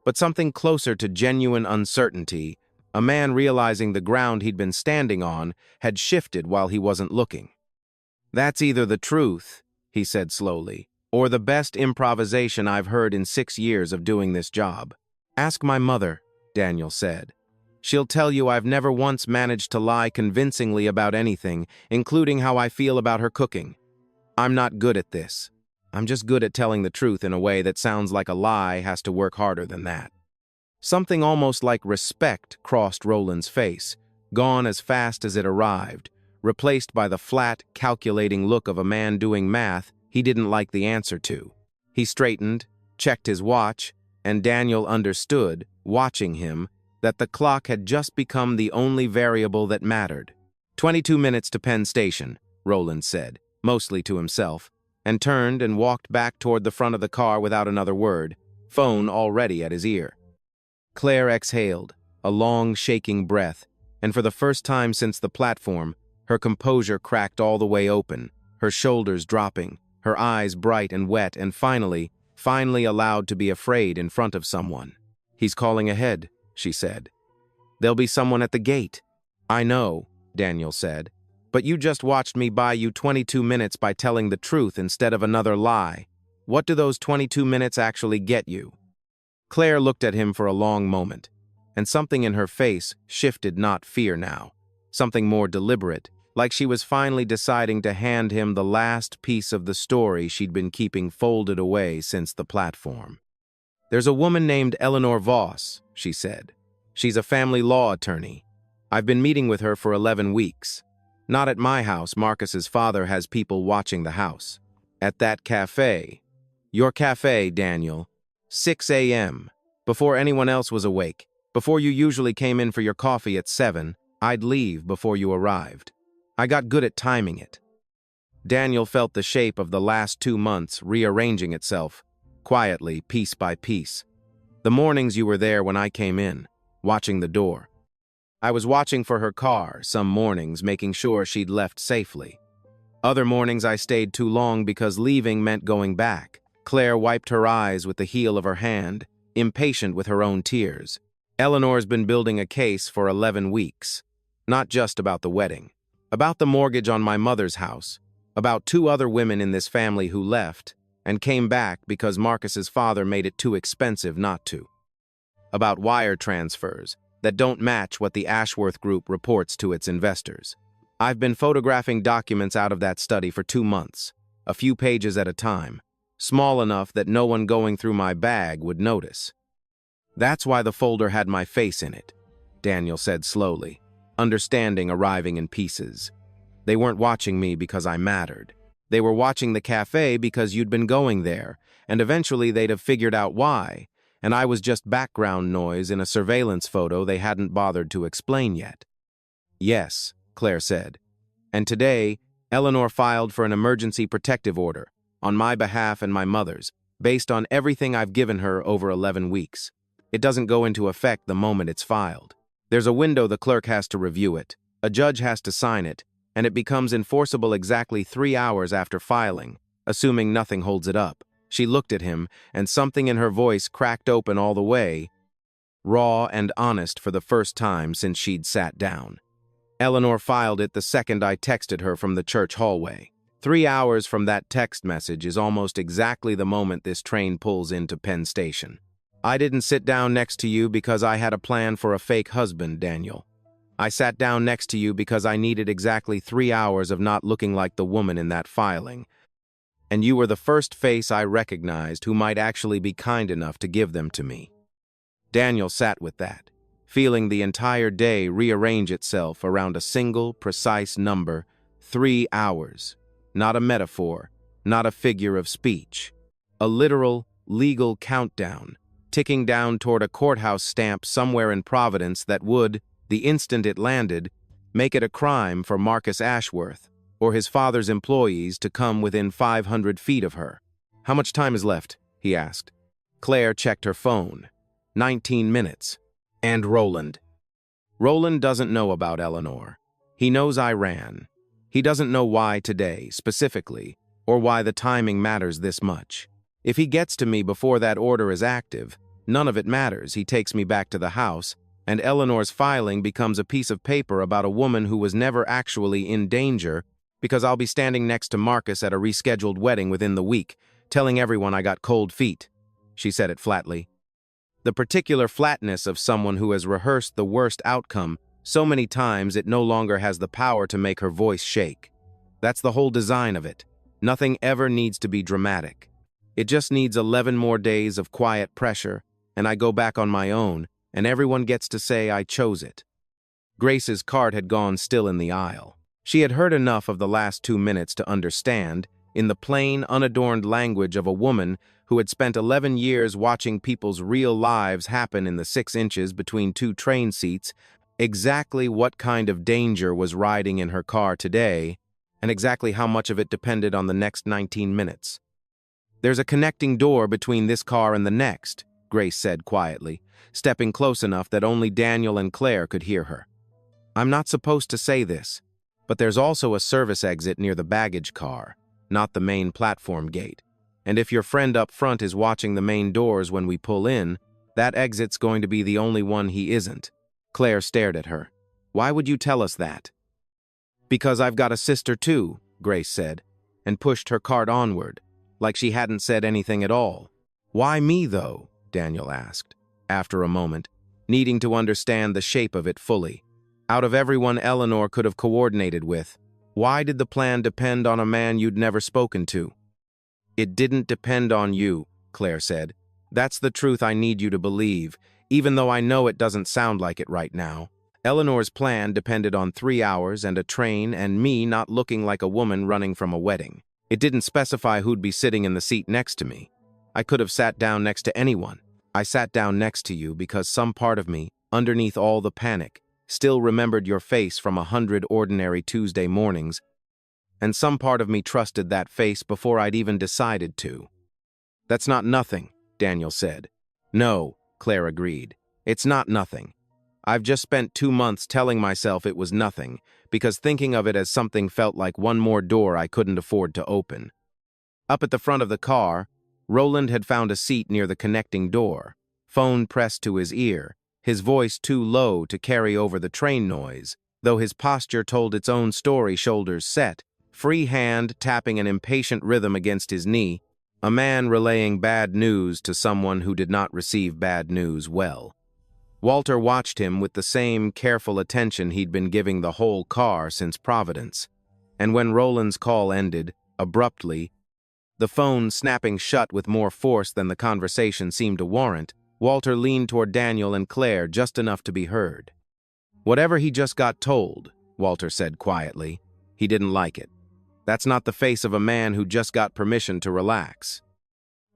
but something closer to genuine uncertainty, a man realizing the ground he'd been standing on had shifted while he wasn't looking. "That's either the truth," he said slowly, "or the best improvisation I've heard in 6 years of doing this job." "Ask my mother," Daniel said. She'll tell you I've never once managed to lie convincingly about anything, including how I feel about her cooking. I'm not good at this. I'm just good at telling the truth in a way that sounds like a lie has to work harder than that. Something almost like respect crossed Roland's face, gone as fast as it arrived, replaced by the flat, calculating look of a man doing math he didn't like the answer to. He straightened, checked his watch, and Daniel understood, watching him, that the clock had just become the only variable that mattered. 22 minutes to Penn Station, Roland said, mostly to himself, and turned and walked back toward the front of the car without another word, phone already at his ear. Claire exhaled, a long, shaking breath, and for the first time since the platform, her composure cracked all the way open, her shoulders dropping, her eyes bright and wet, and finally allowed to be afraid in front of someone. "He's calling ahead," she said. "There'll be someone at the gate." "I know," Daniel said, "but you just watched me buy you 22 minutes by telling the truth instead of another lie. What do those 22 minutes actually get you?" Claire looked at him for a long moment, and something in her face shifted, not fear now, something more deliberate, like she was finally deciding to hand him the last piece of the story she'd been keeping folded away since the platform. "There's a woman named Eleanor Voss," she said. "She's a family law attorney. I've been meeting with her for 11 weeks. Not at my house. Marcus's father has people watching the house. At that cafe. Your cafe, Daniel. 6 a.m. Before anyone else was awake. Before you usually came in for your coffee at 7, I'd leave before you arrived. I got good at timing it." Daniel felt the shape of the last 2 months rearranging itself, quietly, piece by piece. "The mornings you were there when I came in, watching the door. I was watching for her car, some mornings making sure she'd left safely. Other mornings I stayed too long because leaving meant going back." Claire wiped her eyes with the heel of her hand, impatient with her own tears. "Eleanor's been building a case for 11 weeks. Not just about the wedding. About the mortgage on my mother's house. About 2 other women in this family who left and came back because Marcus's father made it too expensive not to. About wire transfers that don't match what the Ashworth Group reports to its investors. I've been photographing documents out of that study for 2 months, a few pages at a time, small enough that no one going through my bag would notice. That's why the folder had my face in it," Daniel said slowly, understanding arriving in pieces. "They weren't watching me because I mattered. They were watching the cafe because you'd been going there, and eventually they'd have figured out why, and I was just background noise in a surveillance photo they hadn't bothered to explain yet." "Yes," Claire said. "And today, Eleanor filed for an emergency protective order, on my behalf and my mother's, based on everything I've given her over 11 weeks. It doesn't go into effect the moment it's filed. There's a window the clerk has to review it, a judge has to sign it, and it becomes enforceable exactly 3 hours after filing, assuming nothing holds it up." She looked at him, and something in her voice cracked open all the way, raw and honest for the first time since she'd sat down. "Eleanor filed it the second I texted her from the church hallway. 3 hours from that text message is almost exactly the moment this train pulls into Penn Station. I didn't sit down next to you because I had a plan for a fake husband, Daniel. I sat down next to you because I needed exactly 3 hours of not looking like the woman in that filing. And you were the first face I recognized who might actually be kind enough to give them to me." Daniel sat with that, feeling the entire day rearrange itself around a single, precise number, 3 hours. Not a metaphor, not a figure of speech. A literal, legal countdown, ticking down toward a courthouse stamp somewhere in Providence that would, the instant it landed, make it a crime for Marcus Ashworth or his father's employees to come within 500 feet of her. "How much time is left?" he asked. Claire checked her phone. 19 minutes. And Roland. Roland doesn't know about Eleanor. He knows I ran. He doesn't know why today, specifically, or why the timing matters this much. If he gets to me before that order is active, none of it matters. He takes me back to the house, and Eleanor's filing becomes a piece of paper about a woman who was never actually in danger because I'll be standing next to Marcus at a rescheduled wedding within the week, telling everyone I got cold feet. She said it flatly. The particular flatness of someone who has rehearsed the worst outcome so many times it no longer has the power to make her voice shake. That's the whole design of it. Nothing ever needs to be dramatic. It just needs 11 more days of quiet pressure, and I go back on my own, and everyone gets to say I chose it. Grace's cart had gone still in the aisle. She had heard enough of the last 2 minutes to understand, in the plain, unadorned language of a woman who had spent 11 years watching people's real lives happen in the 6 inches between 2 train seats, exactly what kind of danger was riding in her car today, and exactly how much of it depended on the next 19 minutes. "There's a connecting door between this car and the next," Grace said quietly, stepping close enough that only Daniel and Claire could hear her. "I'm not supposed to say this, but there's also a service exit near the baggage car, not the main platform gate. And if your friend up front is watching the main doors when we pull in, that exit's going to be the only one he isn't." Claire stared at her. "Why would you tell us that?" "Because I've got a sister too," Grace said, and pushed her cart onward, like she hadn't said anything at all. "Why me, though?" Daniel asked, after a moment, needing to understand the shape of it fully. Out of everyone Eleanor could have coordinated with, why did the plan depend on a man you'd never spoken to? "It didn't depend on you," Claire said. "That's the truth I need you to believe, even though I know it doesn't sound like it right now. Eleanor's plan depended on 3 hours and a train and me not looking like a woman running from a wedding. It didn't specify who'd be sitting in the seat next to me. I could have sat down next to anyone. I sat down next to you because some part of me, underneath all the panic, still remembered your face from 100 ordinary Tuesday mornings, and some part of me trusted that face before I'd even decided to." "That's not nothing," Daniel said. "No," Claire agreed. "It's not nothing. I've just spent 2 months telling myself it was nothing, because thinking of it as something felt like one more door I couldn't afford to open." Up at the front of the car, Roland had found a seat near the connecting door, phone pressed to his ear, his voice too low to carry over the train noise, though his posture told its own story, shoulders set, free hand tapping an impatient rhythm against his knee, a man relaying bad news to someone who did not receive bad news well. Walter watched him with the same careful attention he'd been giving the whole car since Providence, and when Roland's call ended, abruptly, the phone snapping shut with more force than the conversation seemed to warrant, Walter leaned toward Daniel and Claire just enough to be heard. "Whatever he just got told," Walter said quietly, "he didn't like it. That's not the face of a man who just got permission to relax."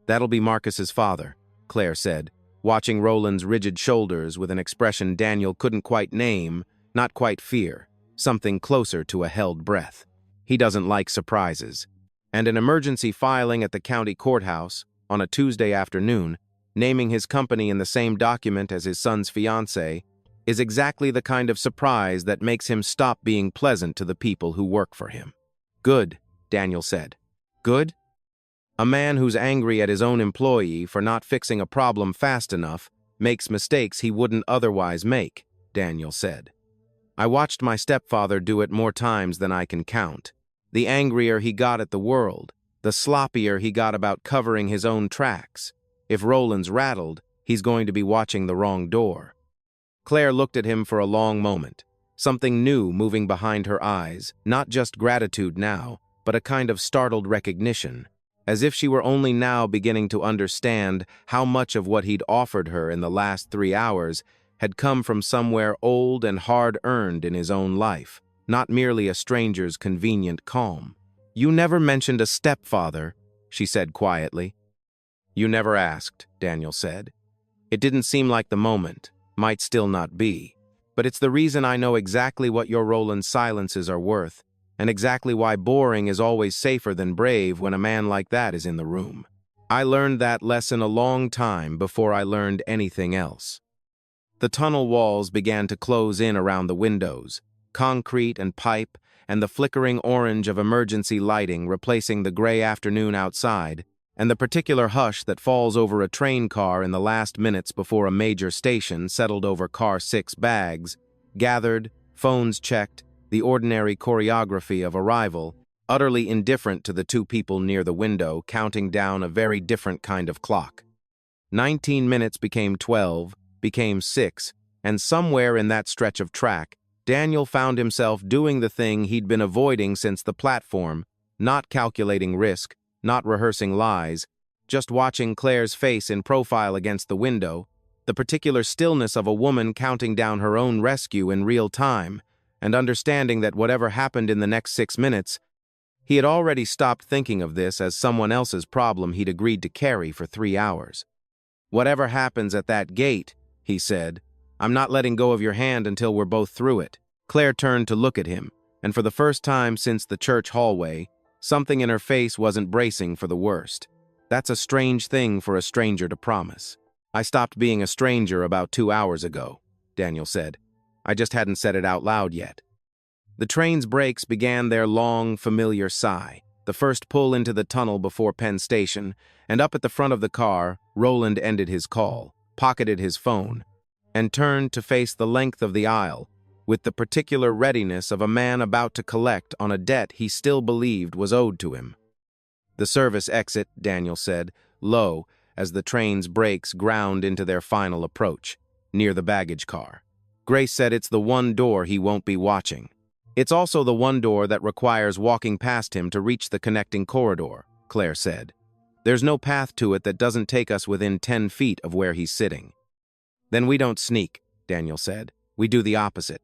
"That'll be Marcus's father," Claire said, watching Roland's rigid shoulders with an expression Daniel couldn't quite name, not quite fear, something closer to a held breath. "He doesn't like surprises. And an emergency filing at the county courthouse, on a Tuesday afternoon, naming his company in the same document as his son's fiancée, is exactly the kind of surprise that makes him stop being pleasant to the people who work for him." "Good," Daniel said. "Good?" "A man who's angry at his own employee for not fixing a problem fast enough makes mistakes he wouldn't otherwise make," Daniel said. "I watched my stepfather do it more times than I can count. The angrier he got at the world, the sloppier he got about covering his own tracks. If Roland's rattled, he's going to be watching the wrong door." Claire looked at him for a long moment, something new moving behind her eyes, not just gratitude now, but a kind of startled recognition, as if she were only now beginning to understand how much of what he'd offered her in the last 3 hours had come from somewhere old and hard-earned in his own life, not merely a stranger's convenient calm. "You never mentioned a stepfather," she said quietly. "You never asked," Daniel said. "It didn't seem like the moment, might still not be, but it's the reason I know exactly what your Roland's silences are worth, and exactly why boring is always safer than brave when a man like that is in the room. I learned that lesson a long time before I learned anything else." The tunnel walls began to close in around the windows, concrete and pipe, and the flickering orange of emergency lighting replacing the gray afternoon outside, and the particular hush that falls over a train car in the last minutes before a major station settled over car 6 bags, gathered, phones checked, the ordinary choreography of arrival, utterly indifferent to the 2 people near the window counting down a very different kind of clock. 19 minutes became 12, became 6, and somewhere in that stretch of track, Daniel found himself doing the thing he'd been avoiding since the platform, not calculating risk, not rehearsing lies, just watching Claire's face in profile against the window, the particular stillness of a woman counting down her own rescue in real time, and understanding that whatever happened in the next 6 minutes, he had already stopped thinking of this as someone else's problem he'd agreed to carry for 3 hours. "Whatever happens at that gate," he said, "I'm not letting go of your hand until we're both through it." Claire turned to look at him, and for the first time since the church hallway, something in her face wasn't bracing for the worst. "That's a strange thing for a stranger to promise." "I stopped being a stranger about 2 hours ago," Daniel said. "I just hadn't said it out loud yet." The train's brakes began their long, familiar sigh, the first pull into the tunnel before Penn Station, and up at the front of the car, Roland ended his call, pocketed his phone, and turned to face the length of the aisle, with the particular readiness of a man about to collect on a debt he still believed was owed to him. "The service exit," Daniel said, low, as the train's brakes ground into their final approach, near the baggage car. "Grace said it's the one door he won't be watching. It's also the one door that requires walking past him to reach the connecting corridor," Claire said. "There's no path to it that doesn't take us within 10 feet of where he's sitting." "Then we don't sneak," Daniel said. "We do the opposite.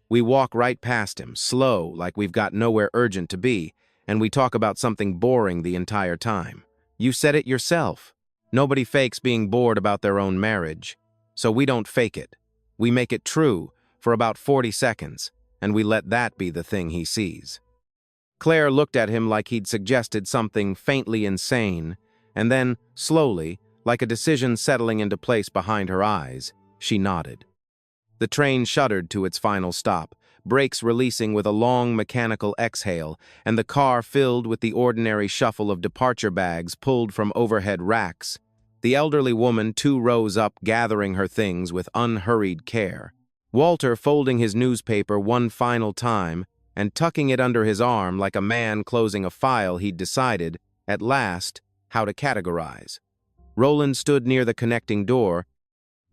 We walk right past him, slow, like we've got nowhere urgent to be, and we talk about something boring the entire time. You said it yourself. Nobody fakes being bored about their own marriage. So we don't fake it. We make it true for about 40 seconds, and we let that be the thing he sees." Claire looked at him like he'd suggested something faintly insane, and then, slowly, like a decision settling into place behind her eyes, she nodded. The train shuddered to its final stop, brakes releasing with a long mechanical exhale, and the car filled with the ordinary shuffle of departure bags pulled from overhead racks. The elderly woman 2 rows up gathering her things with unhurried care. Walter folding his newspaper one final time and tucking it under his arm like a man closing a file he'd decided, at last, how to categorize. Roland stood near the connecting door,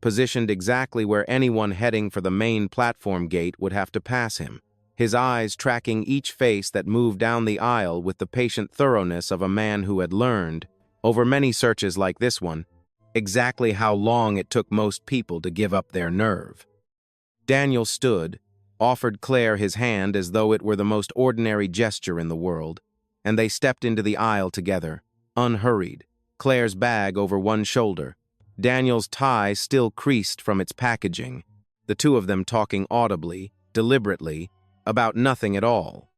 positioned exactly where anyone heading for the main platform gate would have to pass him, his eyes tracking each face that moved down the aisle with the patient thoroughness of a man who had learned, over many searches like this one, exactly how long it took most people to give up their nerve. Daniel stood, offered Claire his hand as though it were the most ordinary gesture in the world, and they stepped into the aisle together, unhurried, Claire's bag over one shoulder, Daniel's tie still creased from its packaging, the two of them talking audibly, deliberately, about nothing at all.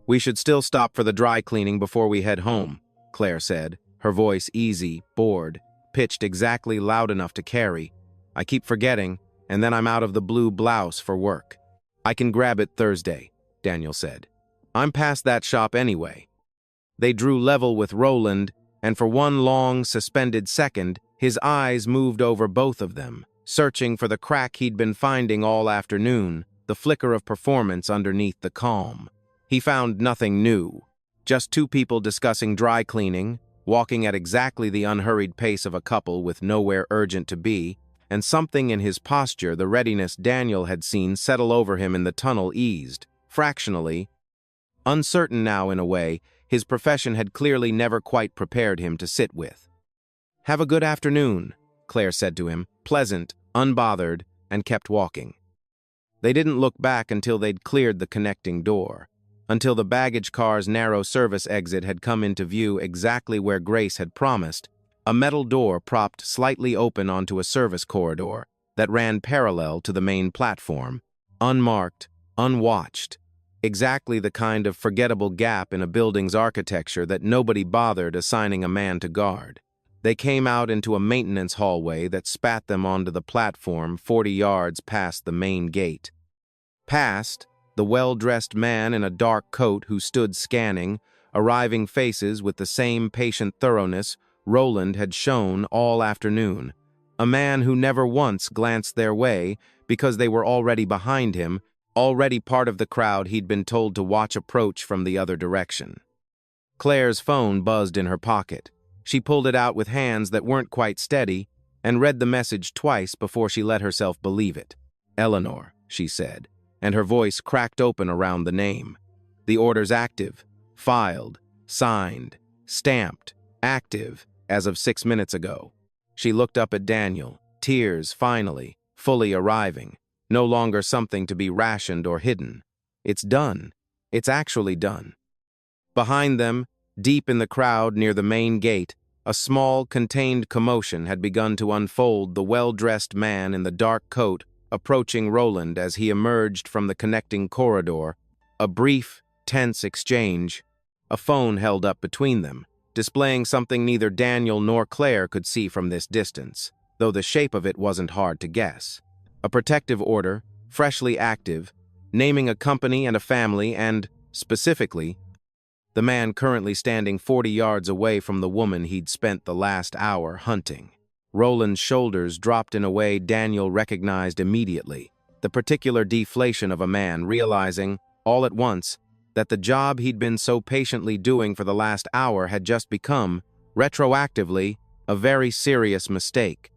"We should still stop for the dry cleaning before we head home," Claire said, her voice easy, bored, pitched exactly loud enough to carry. "I keep forgetting, and then I'm out of the blue blouse for work." "I can grab it Thursday," Daniel said. "I'm past that shop anyway." They drew level with Roland, and for one long, suspended second, his eyes moved over both of them, searching for the crack he'd been finding all afternoon, the flicker of performance underneath the calm. He found nothing new, just 2 people discussing dry cleaning, walking at exactly the unhurried pace of a couple with nowhere urgent to be, and something in his posture, the readiness Daniel had seen settle over him in the tunnel, eased, fractionally. Uncertain now in a way, his profession had clearly never quite prepared him to sit with. "Have a good afternoon," Claire said to him, pleasant, unbothered, and kept walking. They didn't look back until they'd cleared the connecting door, until the baggage car's narrow service exit had come into view exactly where Grace had promised, a metal door propped slightly open onto a service corridor that ran parallel to the main platform, unmarked, unwatched, exactly the kind of forgettable gap in a building's architecture that nobody bothered assigning a man to guard. They came out into a maintenance hallway that spat them onto the platform 40 yards past the main gate. Past, the well-dressed man in a dark coat who stood scanning, arriving faces with the same patient thoroughness Roland had shown all afternoon, a man who never once glanced their way because they were already behind him, already part of the crowd he'd been told to watch approach from the other direction. Claire's phone buzzed in her pocket. She pulled it out with hands that weren't quite steady, and read the message twice before she let herself believe it. "Eleanor," she said, and her voice cracked open around the name. "The order's active, filed, signed, stamped, active, as of 6 minutes ago." She looked up at Daniel, tears finally, fully arriving, no longer something to be rationed or hidden. "It's done. It's actually done." Behind them, deep in the crowd near the main gate, a small, contained commotion had begun to unfold. The well-dressed man in the dark coat approaching Roland as he emerged from the connecting corridor. A brief, tense exchange. A phone held up between them, displaying something neither Daniel nor Claire could see from this distance, though the shape of it wasn't hard to guess. A protective order, freshly active, naming a company and a family and, specifically, the man currently standing 40 yards away from the woman he'd spent the last hour hunting. Roland's shoulders dropped in a way Daniel recognized immediately, the particular deflation of a man realizing, all at once, that the job he'd been so patiently doing for the last hour had just become, retroactively, a very serious mistake.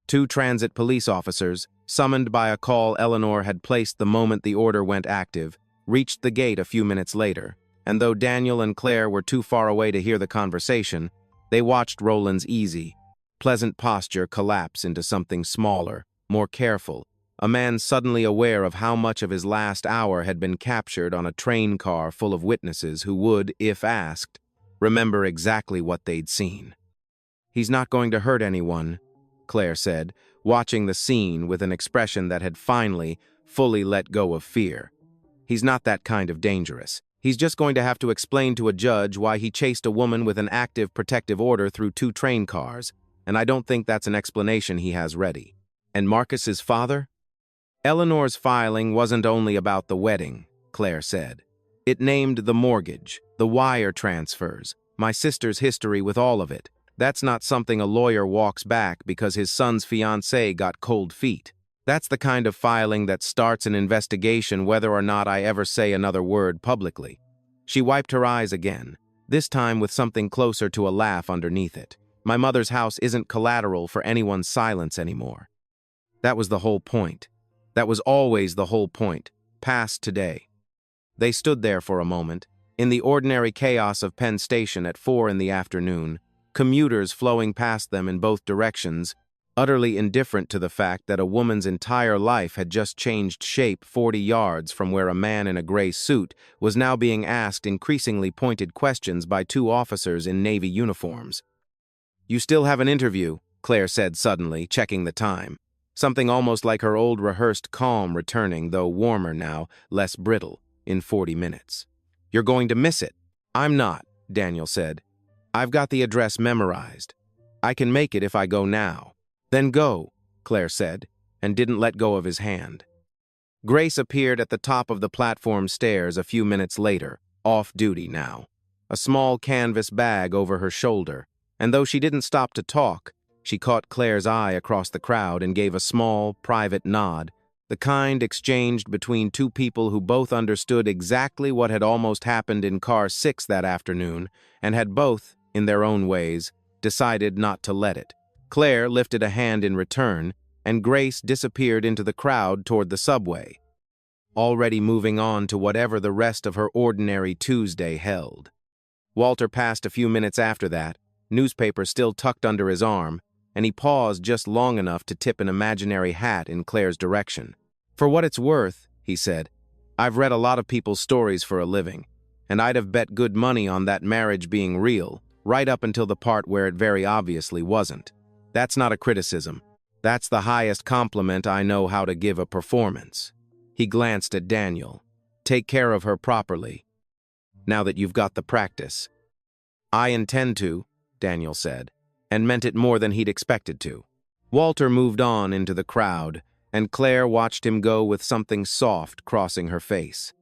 2 transit police officers, summoned by a call Eleanor had placed the moment the order went active, reached the gate a few minutes later, and though Daniel and Claire were too far away to hear the conversation, they watched Roland's easy, pleasant posture collapse into something smaller, more careful, a man suddenly aware of how much of his last hour had been captured on a train car full of witnesses who would, if asked, remember exactly what they'd seen. "He's not going to hurt anyone," Claire said, watching the scene with an expression that had finally, fully let go of fear. "He's not that kind of dangerous. He's just going to have to explain to a judge why he chased a woman with an active protective order through 2 train cars, and I don't think that's an explanation he has ready." "And Marcus's father?" "Eleanor's filing wasn't only about the wedding," Claire said. "It named the mortgage, the wire transfers, my sister's history with all of it. That's not something a lawyer walks back because his son's fiancée got cold feet. That's the kind of filing that starts an investigation whether or not I ever say another word publicly." She wiped her eyes again, this time with something closer to a laugh underneath it. "My mother's house isn't collateral for anyone's silence anymore." That was the whole point. That was always the whole point, past today. They stood there for a moment, in the ordinary chaos of Penn Station at 4 in the afternoon, commuters flowing past them in both directions, utterly indifferent to the fact that a woman's entire life had just changed shape 40 yards from where a man in a gray suit was now being asked increasingly pointed questions by 2 officers in Navy uniforms. "You still have an interview," Claire said suddenly, checking the time. Something almost like her old rehearsed calm returning, though warmer now, less brittle, in 40 minutes. "You're going to miss it." "I'm not," Daniel said. "I've got the address memorized. I can make it if I go now." "Then go," Claire said, and didn't let go of his hand. Grace appeared at the top of the platform stairs a few minutes later, off duty now, a small canvas bag over her shoulder, and though she didn't stop to talk, she caught Claire's eye across the crowd and gave a small, private nod, the kind exchanged between 2 people who both understood exactly what had almost happened in Car 6 that afternoon and had both, in their own ways, decided not to let it. Claire lifted a hand in return, and Grace disappeared into the crowd toward the subway, already moving on to whatever the rest of her ordinary Tuesday held. Walter passed a few minutes after that, newspaper still tucked under his arm, and he paused just long enough to tip an imaginary hat in Claire's direction. "For what it's worth," he said, "I've read a lot of people's stories for a living, and I'd have bet good money on that marriage being real, right up until the part where it very obviously wasn't. That's not a criticism. That's the highest compliment I know how to give a performance." He glanced at Daniel. "Take care of her properly, now that you've got the practice." "I intend to," Daniel said, and meant it more than he'd expected to. Walter moved on into the crowd, and Claire watched him go with something soft crossing her face.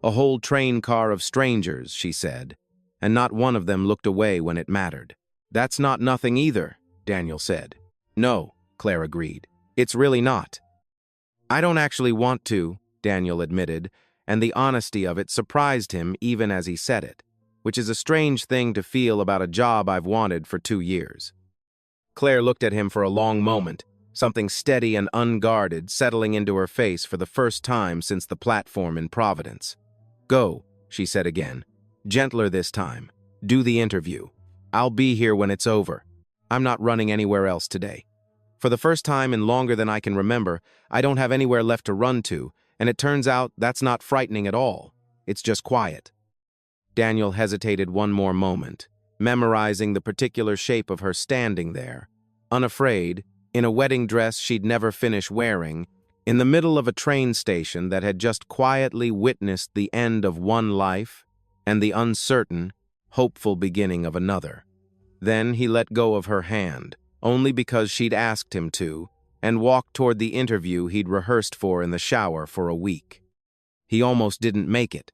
"A whole train car of strangers," she said, "and not one of them looked away when it mattered." "That's not nothing either," Daniel said. "No," Claire agreed. "It's really not." "I don't actually want to," Daniel admitted, and the honesty of it surprised him even as he said it, which is a strange thing to feel about a job I've wanted for 2 years. Claire looked at him for a long moment, something steady and unguarded settling into her face for the first time since the platform in Providence. "Go," she said again. "Gentler this time. Do the interview. I'll be here when it's over. I'm not running anywhere else today. For the first time in longer than I can remember, I don't have anywhere left to run to, and it turns out that's not frightening at all. It's just quiet." Daniel hesitated one more moment, memorizing the particular shape of her standing there, unafraid, in a wedding dress she'd never finish wearing, in the middle of a train station that had just quietly witnessed the end of one life and the uncertain, hopeful beginning of another. Then he let go of her hand, only because she'd asked him to, and walked toward the interview he'd rehearsed for in the shower for a week. He almost didn't make it.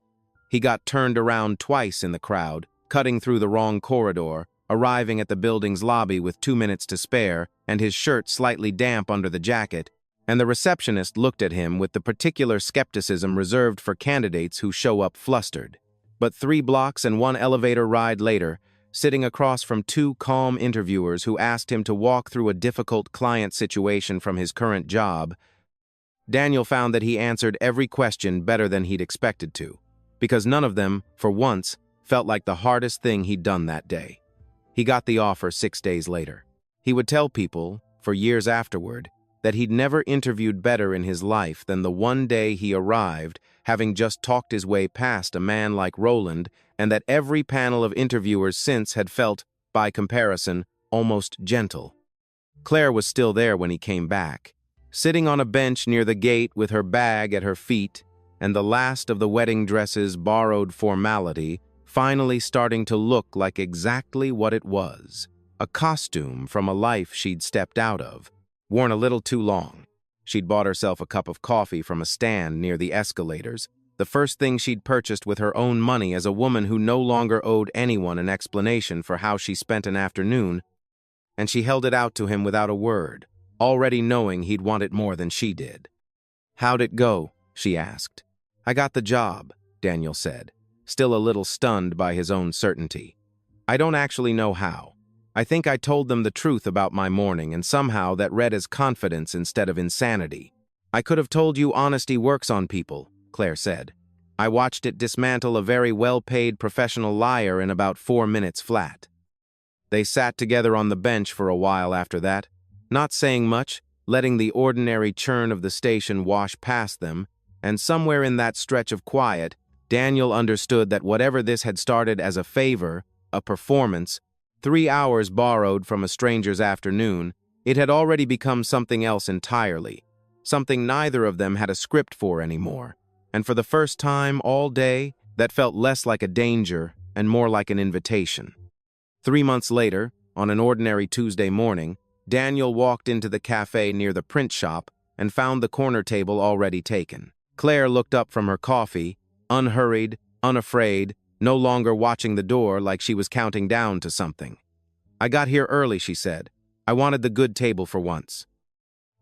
He got turned around twice in the crowd, cutting through the wrong corridor, arriving at the building's lobby with 2 minutes to spare and his shirt slightly damp under the jacket, and the receptionist looked at him with the particular skepticism reserved for candidates who show up flustered. But 3 blocks and 1 elevator ride later, sitting across from 2 calm interviewers who asked him to walk through a difficult client situation from his current job, Daniel found that he answered every question better than he'd expected to, because none of them, for once, felt like the hardest thing he'd done that day. He got the offer 6 days later. He would tell people, for years afterward, that he'd never interviewed better in his life than the one day he arrived, having just talked his way past a man like Roland, and that every panel of interviewers since had felt, by comparison, almost gentle. Claire was still there when he came back, sitting on a bench near the gate with her bag at her feet, and the last of the wedding dress's borrowed formality finally starting to look like exactly what it was, a costume from a life she'd stepped out of, worn a little too long. She'd bought herself a cup of coffee from a stand near the escalators, the first thing she'd purchased with her own money as a woman who no longer owed anyone an explanation for how she spent an afternoon, and she held it out to him without a word, already knowing he'd want it more than she did. "How'd it go?" she asked. "I got the job," Daniel said, still a little stunned by his own certainty. "I don't actually know how. I think I told them the truth about my morning, and somehow that read as confidence instead of insanity. I could have told you honesty works on people," Claire said. "I watched it dismantle a very well-paid professional liar in about 4 minutes flat." They sat together on the bench for a while after that, not saying much, letting the ordinary churn of the station wash past them, and somewhere in that stretch of quiet, Daniel understood that whatever this had started as a favor, a performance, 3 hours borrowed from a stranger's afternoon, it had already become something else entirely, something neither of them had a script for anymore, and for the first time all day, that felt less like a danger and more like an invitation. 3 months later, on an ordinary Tuesday morning, Daniel walked into the cafe near the print shop and found the corner table already taken. Claire looked up from her coffee, unhurried, unafraid, no longer watching the door like she was counting down to something. "I got here early," she said. "I wanted the good table for once."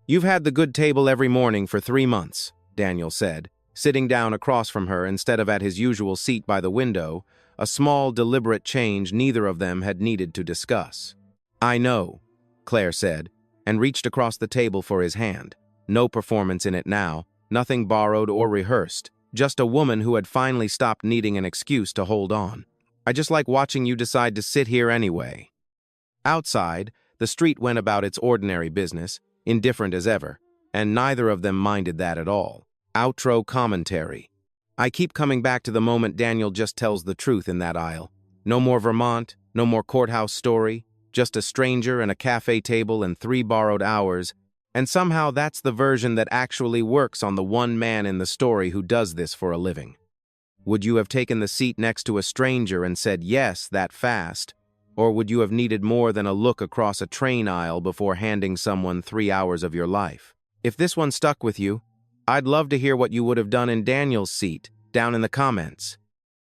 "You've had the good table every morning for 3 months," Daniel said, sitting down across from her instead of at his usual seat by the window, a small, deliberate change neither of them had needed to discuss. "I know," Claire said, and reached across the table for his hand. No performance in it now, nothing borrowed or rehearsed, just a woman who had finally stopped needing an excuse to hold on. "I just like watching you decide to sit here anyway." Outside, the street went about its ordinary business, indifferent as ever, and neither of them minded that at all. Outro commentary. I keep coming back to the moment Daniel just tells the truth in that aisle. No more Vermont, no more courthouse story, just a stranger and a cafe table and 3 borrowed hours, and somehow that's the version that actually works on the one man in the story who does this for a living. Would you have taken the seat next to a stranger and said yes that fast, or would you have needed more than a look across a train aisle before handing someone 3 hours of your life? If this one stuck with you, I'd love to hear what you would have done in Daniel's seat, down in the comments.